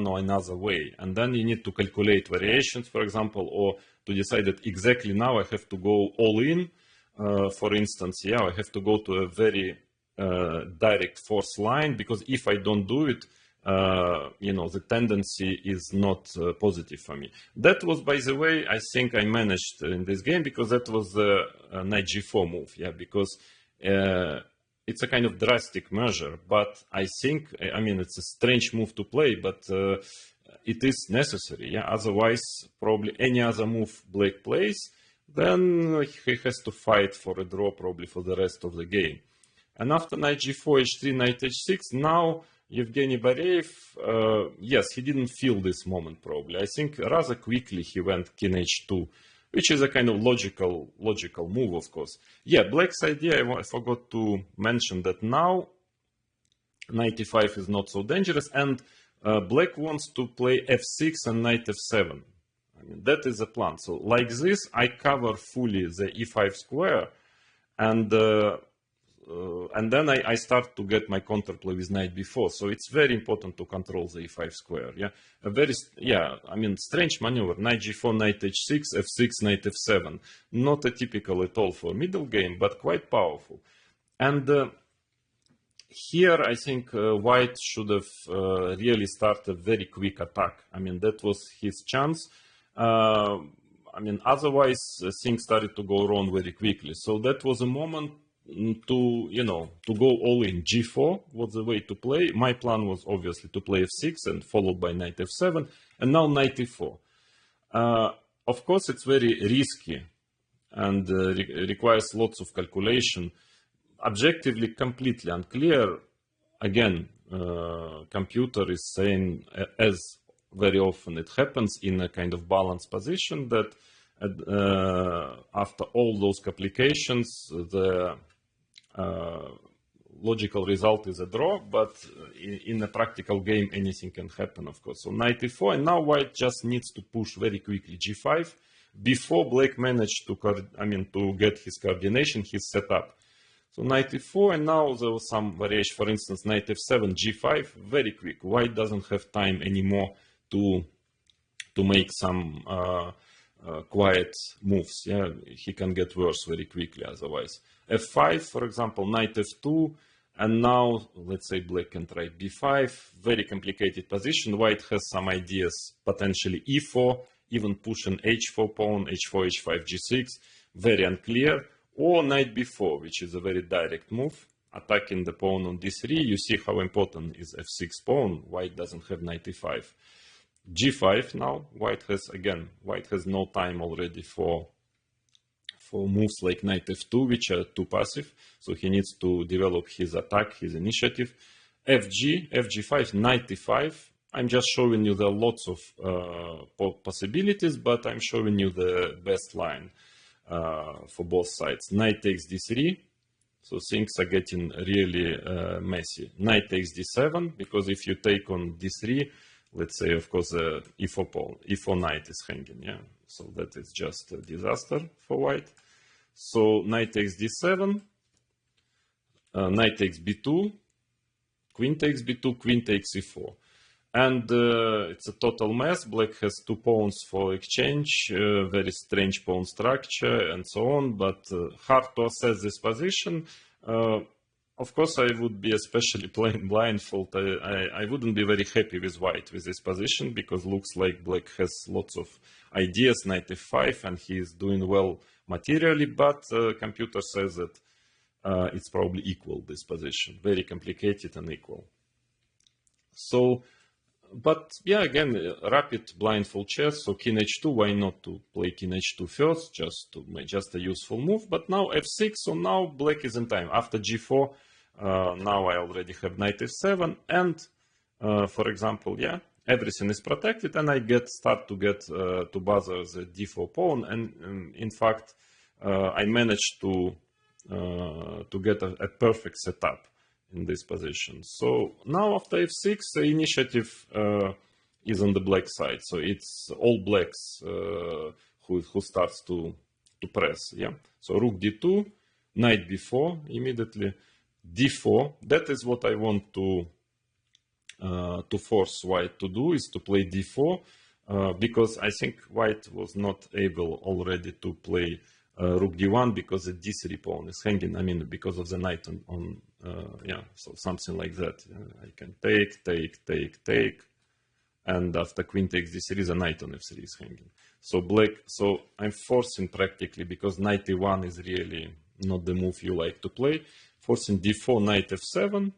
or another way, and then you need to calculate variations, for example, or to decide that exactly now I have to go all in. For instance, yeah, I have to go to a very direct force line, because if I don't do it, you know, the tendency is not positive for me. That was, by the way, I think I managed in this game, because that was the knight g4 move, yeah, because it's a kind of drastic measure, but I think, I mean, it's a strange move to play, but it is necessary, yeah. Otherwise, probably any other move Black plays, then he has to fight for a draw probably for the rest of the game. And after knight g4, h3, knight h6, now Evgeny Bareev, yes, he didn't feel this moment probably. I think rather quickly he went king h2, which is a kind of logical move, of course. Yeah, Black's idea, I forgot to mention that now knight e5 is not so dangerous, and Black wants to play f6 and knight f7. I mean, that is the plan. So like this, I cover fully the e5 square, and then I start to get my counterplay with knight b4. So it's very important to control the e5 square. Yeah, I mean, strange maneuver. Knight g4, knight h6, f6, knight f7. Not a typical at all for middle game, but quite powerful. And here I think White should have really started a very quick attack. I mean, that was his chance. I mean, otherwise things started to go wrong very quickly. So that was a moment to, you know, to go all in. g4 was the way to play. My plan was obviously to play f6 and followed by knight f7, and now knight e4. Of course, it's very risky and requires lots of calculation. Objectively, completely unclear. Again, computer is saying, as very often it happens in a kind of balanced position, that after all those complications, the logical result is a draw, but in a practical game, anything can happen, of course. So knight e4, and now White just needs to push very quickly g5 before Black managed to get his coordination, his setup. So knight e4, and now there was some variation. For instance, knight f7, g5, very quick. White doesn't have time anymore to make some quiet moves. Yeah, he can get worse very quickly otherwise. f5, for example, knight f2, and now let's say Black can try b5. Very complicated position. White has some ideas, potentially e4, even push an h4 pawn, h4, h5, g6. Very unclear. Or knight b4, which is a very direct move, attacking the pawn on d3. You see how important is f6 pawn. White doesn't have knight e5. g5 now. White has no time already for moves like knight f2, which are too passive. So he needs to develop his attack, his initiative. fg5, knight e5. I'm just showing you there are lots of possibilities, but I'm showing you the best line for both sides. Knight takes d3, so things are getting really messy. Knight takes d7, because if you take on d3, let's say, of course, e4 pawn, e4 knight is hanging, yeah. So that is just a disaster for white. So knight takes d7, knight takes b2, queen takes b2, queen takes e4. And it's a total mess. Black has two pawns for exchange, very strange pawn structure, and so on, but hard to assess this position. Of course, I would be especially playing blindfold. I wouldn't be very happy with white with this position, because looks like black has lots of ideas, knight f5, and he is doing well materially, but computer says that it's probably equal, this position. Very complicated and equal. So, but yeah, again, rapid blindfold chess. So king h2, why not to play king h2 first, just a useful move. But now f6, so now black is in time. After g4, now I already have knight f7, and for example, yeah, everything is protected, and I start to get to bother the d4 pawn, and in fact, I managed to get a perfect setup in this position. So now after f6, the initiative is on the black side. So it's all blacks who starts to press. Yeah. So rook d2, knight b4 immediately, d4. That is what I want to force white to do, is to play d4, because I think white was not able already to play rook d1, because the d3 pawn is hanging. I mean, because of the knight on yeah, so something like that. I can take, and after queen takes d3, the knight on f3 is hanging. So black, so I'm forcing practically, because knight e1 is really not the move you like to play, forcing d4, knight f7.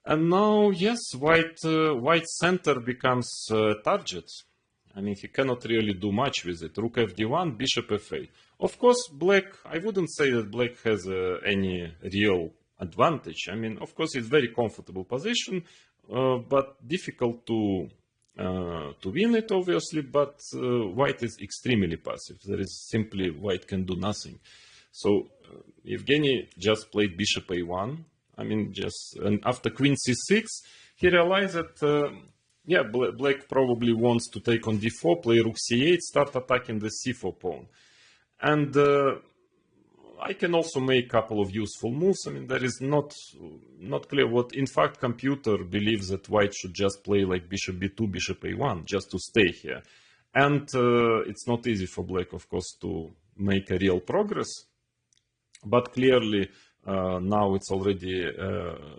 And now, yes, white center becomes target. I mean, he cannot really do much with it. Rook fd1, bishop f8. Of course, black, I wouldn't say that black has any real advantage. I mean, of course, it's very comfortable position, but difficult to win it, obviously. But white is extremely passive. There is simply, white can do nothing. So Evgeny just played bishop a1. I mean, and after queen c6, he realized that, yeah, black probably wants to take on d4, play rook c8, start attacking the c4 pawn. And I can also make a couple of useful moves. I mean, there is not clear what, in fact, computer believes that white should just play like bishop b2, bishop a1, just to stay here. And it's not easy for black, of course, to make a real progress. But clearly, now it's already,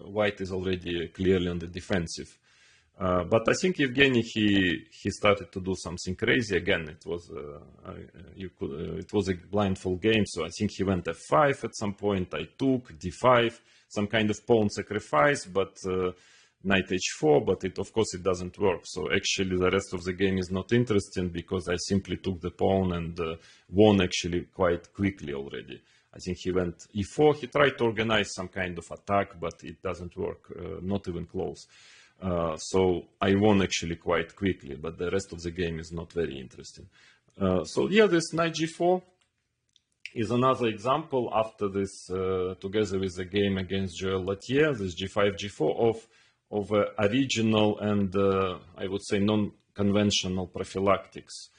white is already clearly on the defensive. But I think Evgeny, he started to do something crazy again. It was it was a blindfold game, so I think he went f5 at some point. I took d5, some kind of pawn sacrifice, but knight h4. But of course it doesn't work. So actually the rest of the game is not interesting, because I simply took the pawn and won actually quite quickly already. I think he went e4. He tried to organize some kind of attack, but it doesn't work, not even close. So I won actually quite quickly, but the rest of the game is not very interesting. So yeah, this knight g4 is another example after this, together with the game against Joël Latier, this g5, g4 of original and I would say non-conventional prophylactics.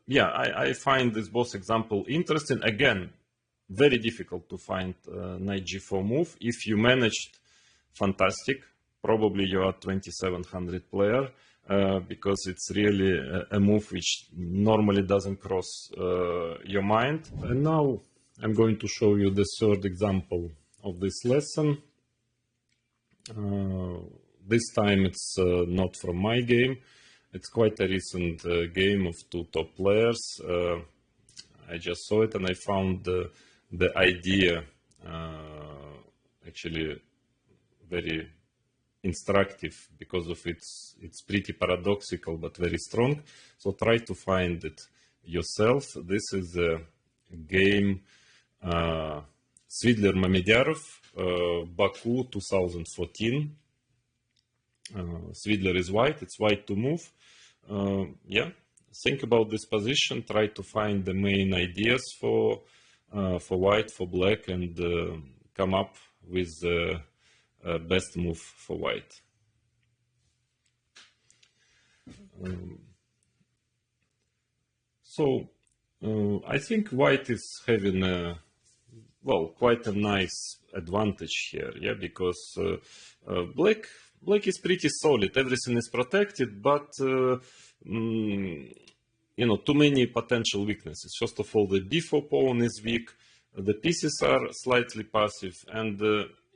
Yeah, I find this both example interesting. Again, very difficult to find knight g4 move. If you managed, fantastic. Probably you are 2700 player, because it's really a move which normally doesn't cross your mind. And now I'm going to show you the third example of this lesson. This time it's not from my game. It's quite a recent game of two top players. I just saw it and I found the idea actually very instructive, because of it's pretty paradoxical but very strong. So try to find it yourself. This is a game Svidler Mamedjarov, Baku 2014. Svidler is white, it's white to move. Yeah, think about this position, try to find the main ideas for white, for black, and come up with the best move for white. So I think white is having quite a nice advantage here, yeah, because black is pretty solid, everything is protected, but you know, too many potential weaknesses. First of all, the b4 pawn is weak, the pieces are slightly passive, and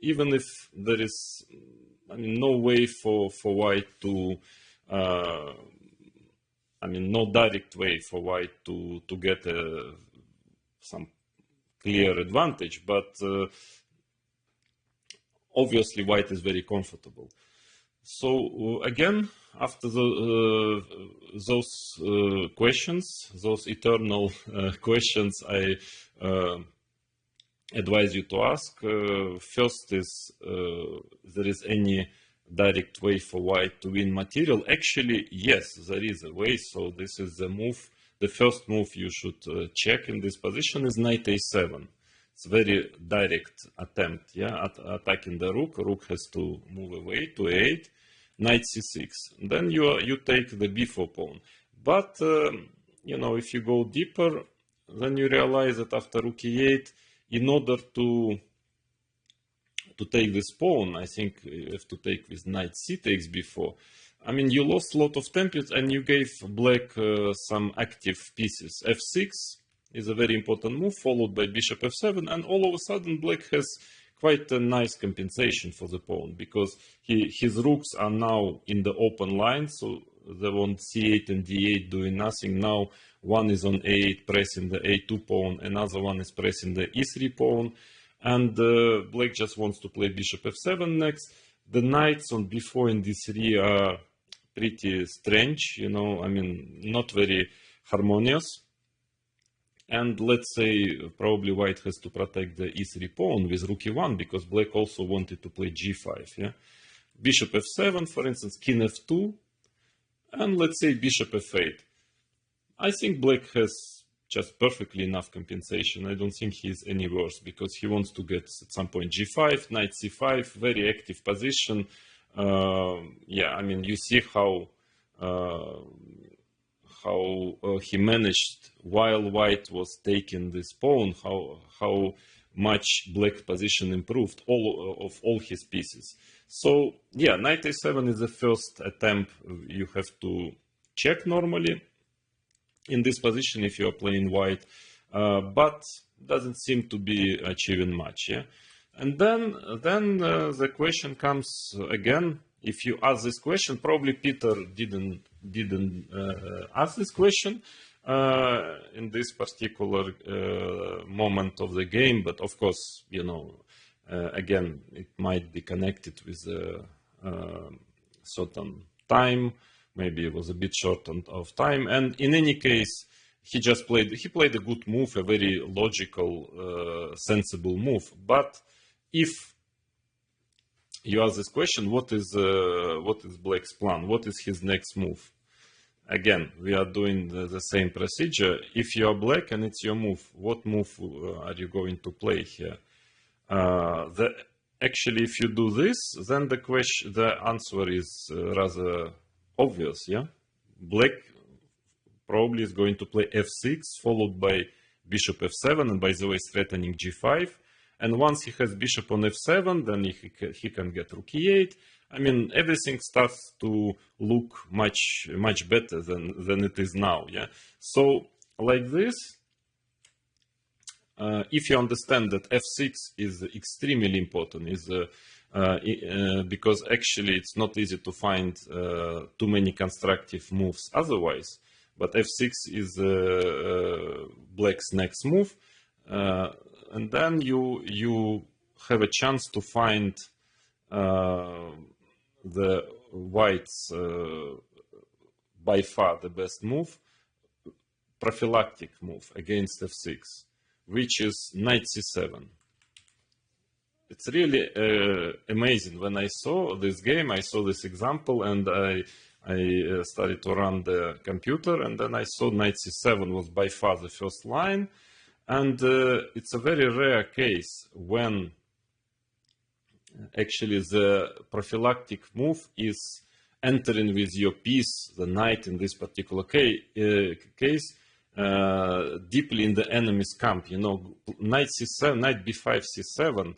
even if there is, I mean, no way for white to, I mean, no direct way for white to get some clear advantage, but obviously white is very comfortable. So again, after those questions, those eternal questions, I advise you to ask. First is, there is any direct way for white to win material? Actually, yes, there is a way. So this is the move. The first move you should check in this position is knight a7. It's a very direct attempt, yeah, at attacking the rook. Rook has to move away to a8, knight c6. Then you take the b4 pawn. But you know, if you go deeper, then you realize that after rook e8, in order to take this pawn, I think you have to take with knight c takes b4. I mean, you lost a lot of templates and you gave black some active pieces. f6 is a very important move, followed by bishop f7, and all of a sudden black has quite a nice compensation for the pawn, because his rooks are now in the open line, so they want c8 and d8 doing nothing. Now one is on a8 pressing the a2 pawn, another one is pressing the e3 pawn, and black just wants to play bishop f7 next. The knights on b4 and d3 are pretty strange, you know, I mean, not very harmonious. And let's say probably white has to protect the e3 pawn with rook e1, because black also wanted to play g5, yeah. Bishop f7, for instance, king f2, and let's say bishop f8. I think black has just perfectly enough compensation. I don't think he's any worse, because he wants to get at some point g5, knight c5, very active position. Yeah, I mean, you see how he managed, while white was taking this pawn, how much black position improved of all his pieces. So yeah, knight a7 is the first attempt you have to check normally in this position if you are playing white, but doesn't seem to be achieving much, yeah. And then the question comes again. If you ask this question, probably Peter didn't ask this question in this particular moment of the game, but of course, you know, again, it might be connected with a certain time. Maybe it was a bit short of time, and in any case, he played a good move, a very logical, sensible move. But if you ask this question, what is black's plan? What is his next move? Again, we are doing the same procedure. If you are black and it's your move, what move are you going to play here? Actually, if you do this, then the answer is rather obvious. Yeah, black probably is going to play f6, followed by bishop f7, and by the way, threatening g5. And once he has bishop on f7, then he can get rook e8. I mean, everything starts to look much better than it is now. Yeah. So like this, if you understand that f6 is extremely important, because actually it's not easy to find too many constructive moves otherwise. But f6 is black's next move. And then you have a chance to find the white's by far the best move, prophylactic move against f6, which is knight c7. it's really amazing. When I saw this game, I saw this example, and I started to run the computer, and then I saw knight c7 was by far the first line. And it's a very rare case when actually the prophylactic move is entering with your piece, the knight in this particular case, deeply in the enemy's camp. You know, knight c7, knight b5, c7,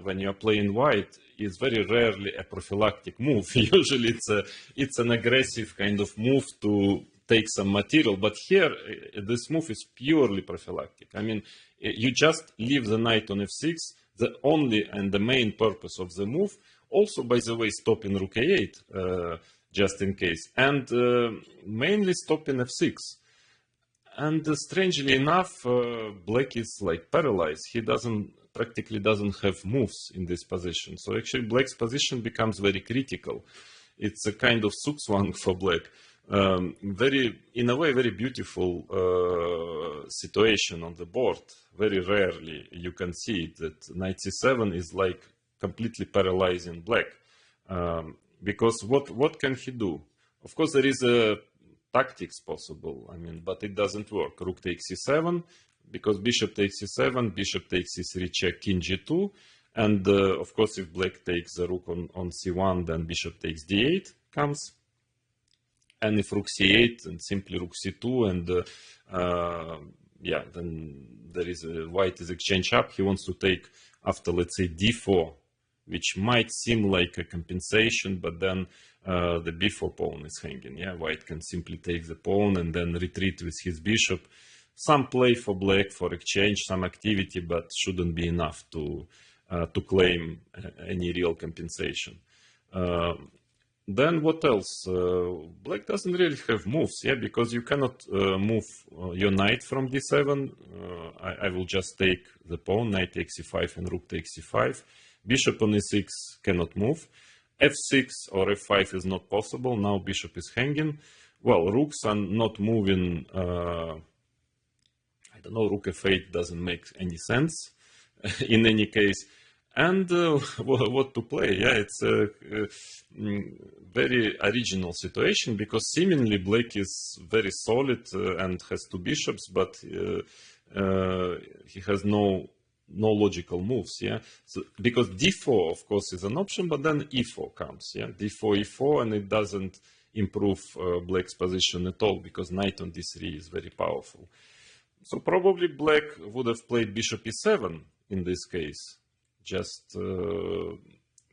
when you're playing white, is very rarely a prophylactic move. Usually it's an aggressive kind of move to take some material, but here this move is purely prophylactic. I mean, you just leave the knight on f6, the only and the main purpose of the move. Also, by the way, stopping rook a8, just in case, and mainly stopping f6. And strangely enough, black is like paralyzed. He practically doesn't have moves in this position. So actually black's position becomes very critical. It's a kind of zugzwang for black. In a way, very beautiful situation on the board. Very rarely you can see it, that knight c7 is like completely paralyzing black. Because what can he do? Of course, there is a tactics possible, I mean, but it doesn't work. Rook takes c7, because bishop takes c7, bishop takes c3 check, king g2, and of course if black takes the rook on c1, then bishop takes d8 comes, and if rook c8, then simply rook c2, and yeah, then there is white is exchange up. He wants to take after, let's say, d4, which might seem like a compensation, but then the b4 pawn is hanging. Yeah, white can simply take the pawn and then retreat with his bishop. Some play for black for exchange, some activity, but shouldn't be enough to claim any real compensation. Then what else? Black doesn't really have moves, yeah, because you cannot move your knight from d7. I will just take the pawn, knight takes c5 and rook takes c5. Bishop on e6 cannot move. f6 or f5 is not possible. Now bishop is hanging. Well, rooks are not moving. I don't know, rook f8 doesn't make any sense in any case. And what to play? Yeah, it's a very original situation, because seemingly black is very solid and has two bishops, but he has no logical moves. Yeah, so because d4 of course is an option, but then e4 comes. Yeah, d4 e4, and it doesn't improve black's position at all, because knight on d3 is very powerful. So probably black would have played bishop e7 in this case, just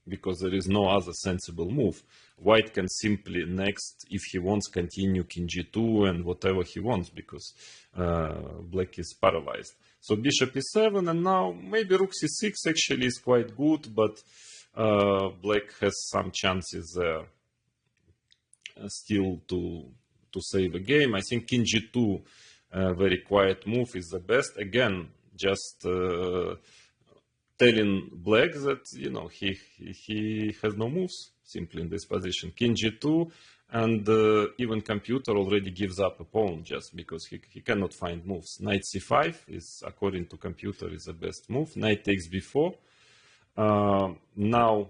because there is no other sensible move. White can simply next, if he wants, continue king g2 and whatever he wants, because black is paralyzed. So bishop e7, and now maybe rook c6 actually is quite good, but black has some chances there still to save a game. I think king g2, very quiet move, is the best. Again, just telling black that, you know, he has no moves simply in this position. King g2, and even computer already gives up a pawn just because he cannot find moves. Knight c5 is, according to computer, is the best move. Knight takes b4. Now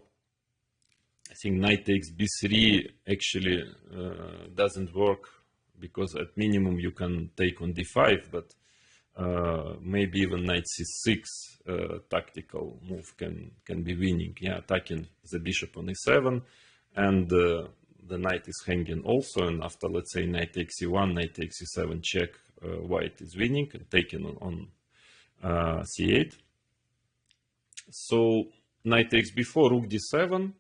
I think knight takes b3 actually doesn't work, because at minimum you can take on d5, but maybe even knight c6 tactical move can be winning. Yeah, attacking the bishop on e7, and the knight is hanging also, and after, let's say, knight takes e1, knight takes e7 check, white is winning and taking on c8. So knight takes b4, rook d7.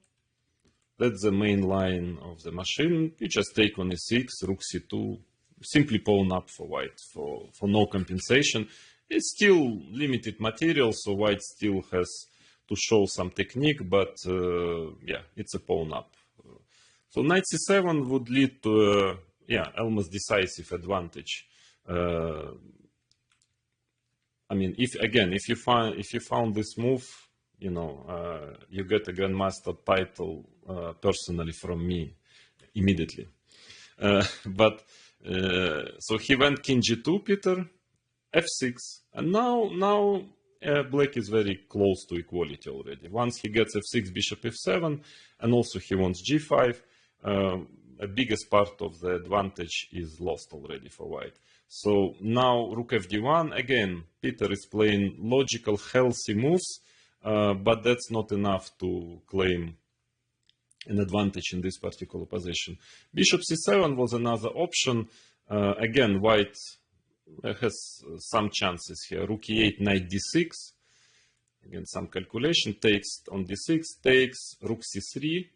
That's the main line of the machine. You just take on e6, rook c2, simply pawn up for white for no compensation. It's still limited material, so white still has to show some technique, but yeah, it's a pawn up. So knight c7 would lead to almost decisive advantage. I mean, if you found this move, you know, you get a grandmaster title personally from me immediately. But so he went king g2, Peter, f6, and now black is very close to equality already. Once he gets f6, bishop f7, and also he wants g5, a biggest part of the advantage is lost already for white. So now rook fd1, again, Peter is playing logical, healthy moves, but that's not enough to claim an advantage in this particular position. Bishop c7 was another option. Again, white has some chances here. Rook e8, knight d6. Again, some calculation. Takes on d6, takes, rook c3,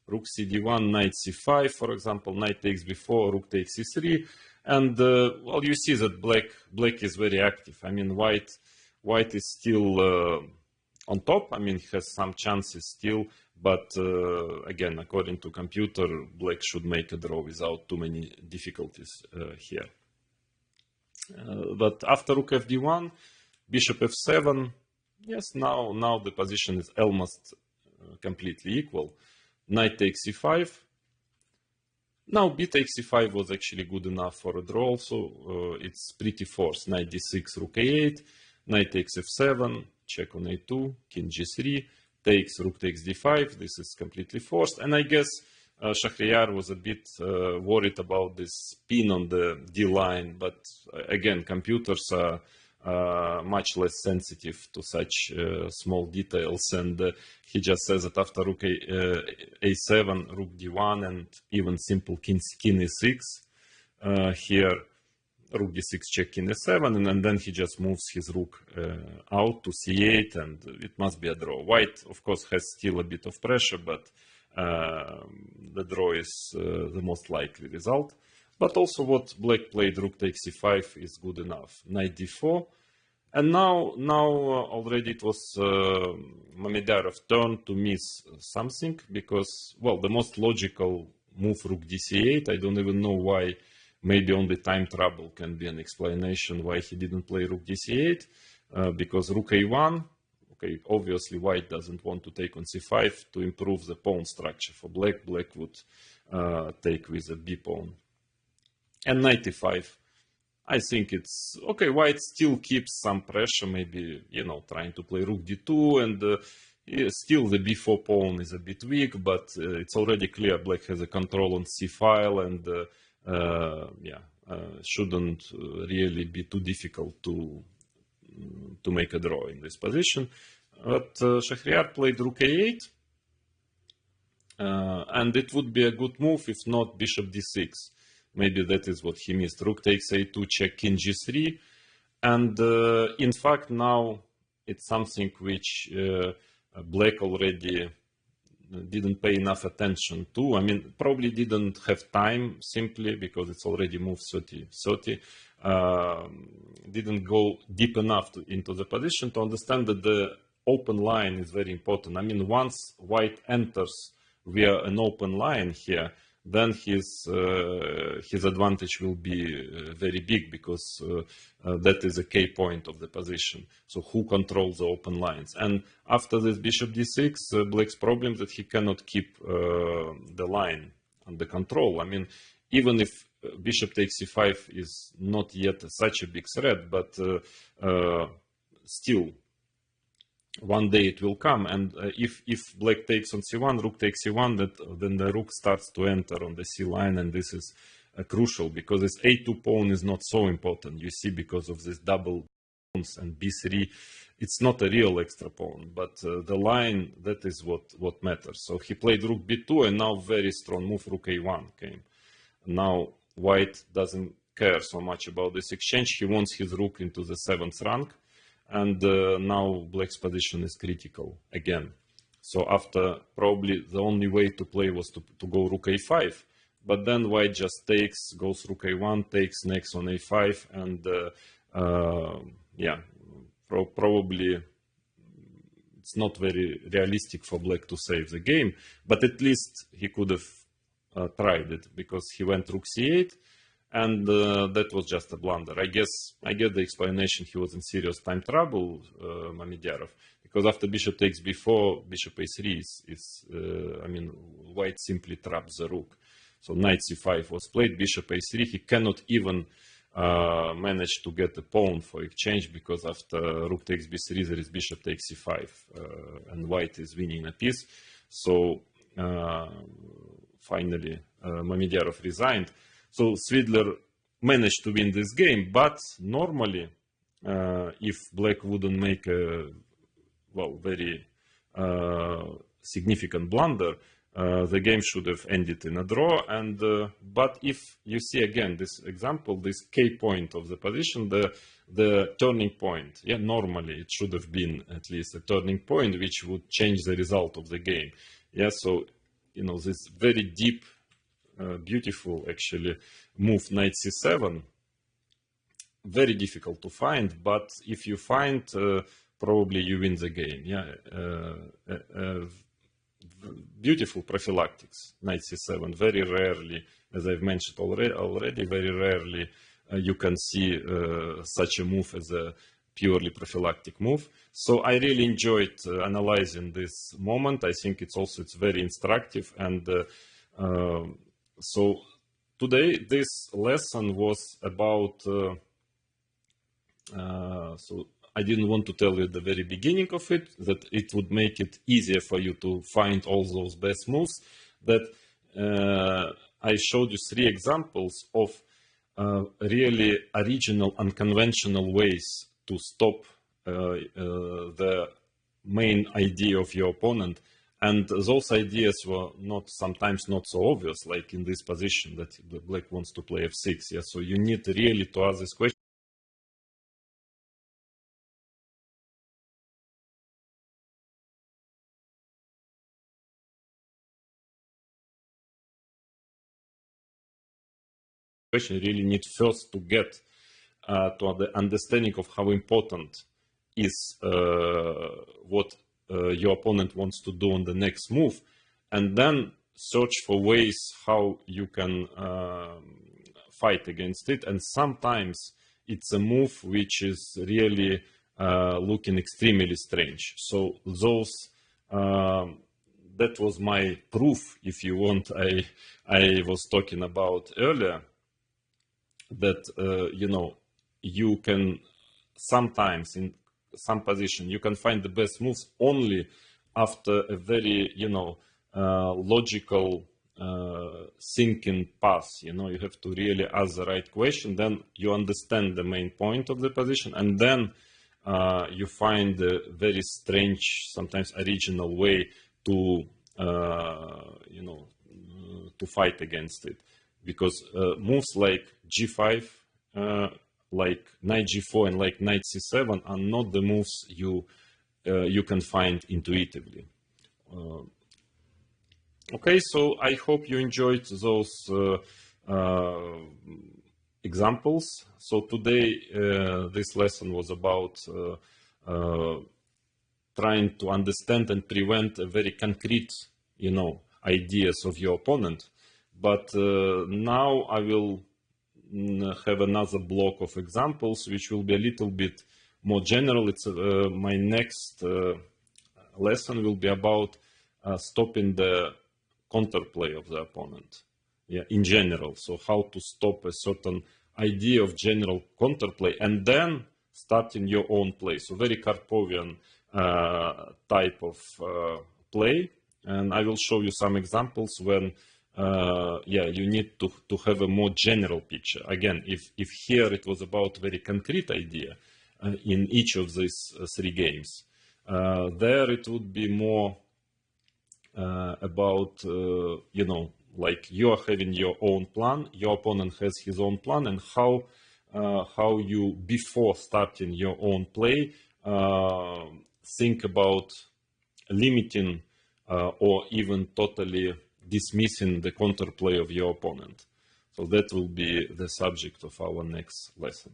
rook cd1, knight c5, for example. Knight takes b4, rook takes c3. And, well, you see that black is very active. I mean, white is still on top. I mean, he has some chances still. But, again, according to computer, black should make a draw without too many difficulties here. But after rook fd1, bishop f7, yes, now the position is almost completely equal. Knight takes c5. Now b takes c5 was actually good enough for a draw also. It's pretty forced. Knight d6, rook a8, knight takes f7, check on a2, king g3, takes, rook takes d5. This is completely forced. And I guess Shahryar was a bit worried about this pin on the D line, but again, computers are much less sensitive to such small details, and he just says that after rook a7, rook d1, and even simple king e6, here rook d6 check king e7, and then he just moves his rook out to c8, and it must be a draw. White, of course, has still a bit of pressure, but the draw is the most likely result. But also what black played, rook takes c5, is good enough. Knight d4. And now already it was Mamedyarov's turn to miss something, because, well, the most logical move, rook dc8, I don't even know why. Maybe only time trouble can be an explanation why he didn't play rook dc8, because rook a1, okay, obviously white doesn't want to take on c5 to improve the pawn structure for black. Black would take with a b pawn. And knight e5. I think it's okay. White still keeps some pressure, maybe, you know, trying to play rook d2, and still the b4 pawn is a bit weak, but it's already clear black has a control on c file, and shouldn't really be too difficult to make a draw in this position. But Shahryar played rook a8, and it would be a good move if not bishop d6. Maybe that is what he missed. Rook takes a2, check king g3, and in fact now it's something which black already didn't pay enough attention to. I mean, probably didn't have time, simply because it's already moved 30-30. Didn't go deep enough into the position to understand that the open line is very important. I mean, once white enters via an open line here, then his advantage will be very big, because that is a key point of the position. So who controls the open lines? And after this bishop d6, black's problem is that he cannot keep the line under control. I mean, even if bishop takes c5 is not yet such a big threat, but still, one day it will come, and if black takes on c1, rook takes c1, then the rook starts to enter on the c line, and this is crucial, because this a2 pawn is not so important. You see, because of this double pawns and b3, it's not a real extra pawn, but the line, that is what matters. So he played rook b2, and now very strong move, rook a1 came. Now white doesn't care so much about this exchange. He wants his rook into the 7th rank. And now black's position is critical again. So after, probably the only way to play was to go rook a5. But then white just takes, goes rook a1, takes next on a5. And probably it's not very realistic for black to save the game. But at least he could have tried it, because he went rook c8. And that was just a blunder. I get the explanation. He was in serious time trouble, Mamedяров, because after bishop takes b4, bishop a3 is I mean, white simply traps the rook. So knight c5 was played, bishop a3. He cannot even manage to get a pawn for exchange, because after rook takes b3 there is bishop takes c5, and white is winning a piece. So finally Mamedяров resigned. So Svidler managed to win this game, but normally if black wouldn't make a very significant blunder, the game should have ended in a draw. And but if you see again this example, this K point of the position, the turning point, yeah, normally it should have been at least a turning point which would change the result of the game. Yeah, so you know, this very deep, beautiful actually move knight c7, very difficult to find, but if you find, probably you win the game. Yeah, beautiful prophylactics, knight c7. Very rarely, as I've mentioned already, very rarely you can see such a move as a purely prophylactic move. So I really enjoyed analyzing this moment. I think it's very instructive. And so today this lesson was about, so I didn't want to tell you at the very beginning of it that it would make it easier for you to find all those best moves. That I showed you 3 examples of really original, unconventional ways to stop the main idea of your opponent. And those ideas were sometimes not so obvious, like in this position that the black wants to play f6. Yeah, so you need really to ask this question. Really need first to get to the understanding of how important is what your opponent wants to do on the next move, and then search for ways how you can fight against it. And sometimes it's a move which is really looking extremely strange. So those that was my proof, if you want, I was talking about earlier, that you know, you can sometimes in some position you can find the best moves only after a very, you know, logical thinking path. You know, you have to really ask the right question, then you understand the main point of the position, and then you find a very strange, sometimes original way to you know, to fight against it. Because moves like g5, like knight g4, and like knight c7 are not the moves you can find intuitively. Okay, so I hope you enjoyed those examples. So today this lesson was about trying to understand and prevent a very concrete, you know, ideas of your opponent. But now I will have another block of examples, which will be a little bit more general. It's my next lesson will be about stopping the counterplay of the opponent. Yeah, in general. So how to stop a certain idea of general counterplay and then starting your own play. So very Karpovian type of play. And I will show you some examples when yeah, you need to have a more general picture. Again, if here it was about very concrete idea in each of these 3 games, there it would be more about, you know, like you are having your own plan, your opponent has his own plan, and how you, before starting your own play, think about limiting or even totally dismissing the counterplay of your opponent. So that will be the subject of our next lesson.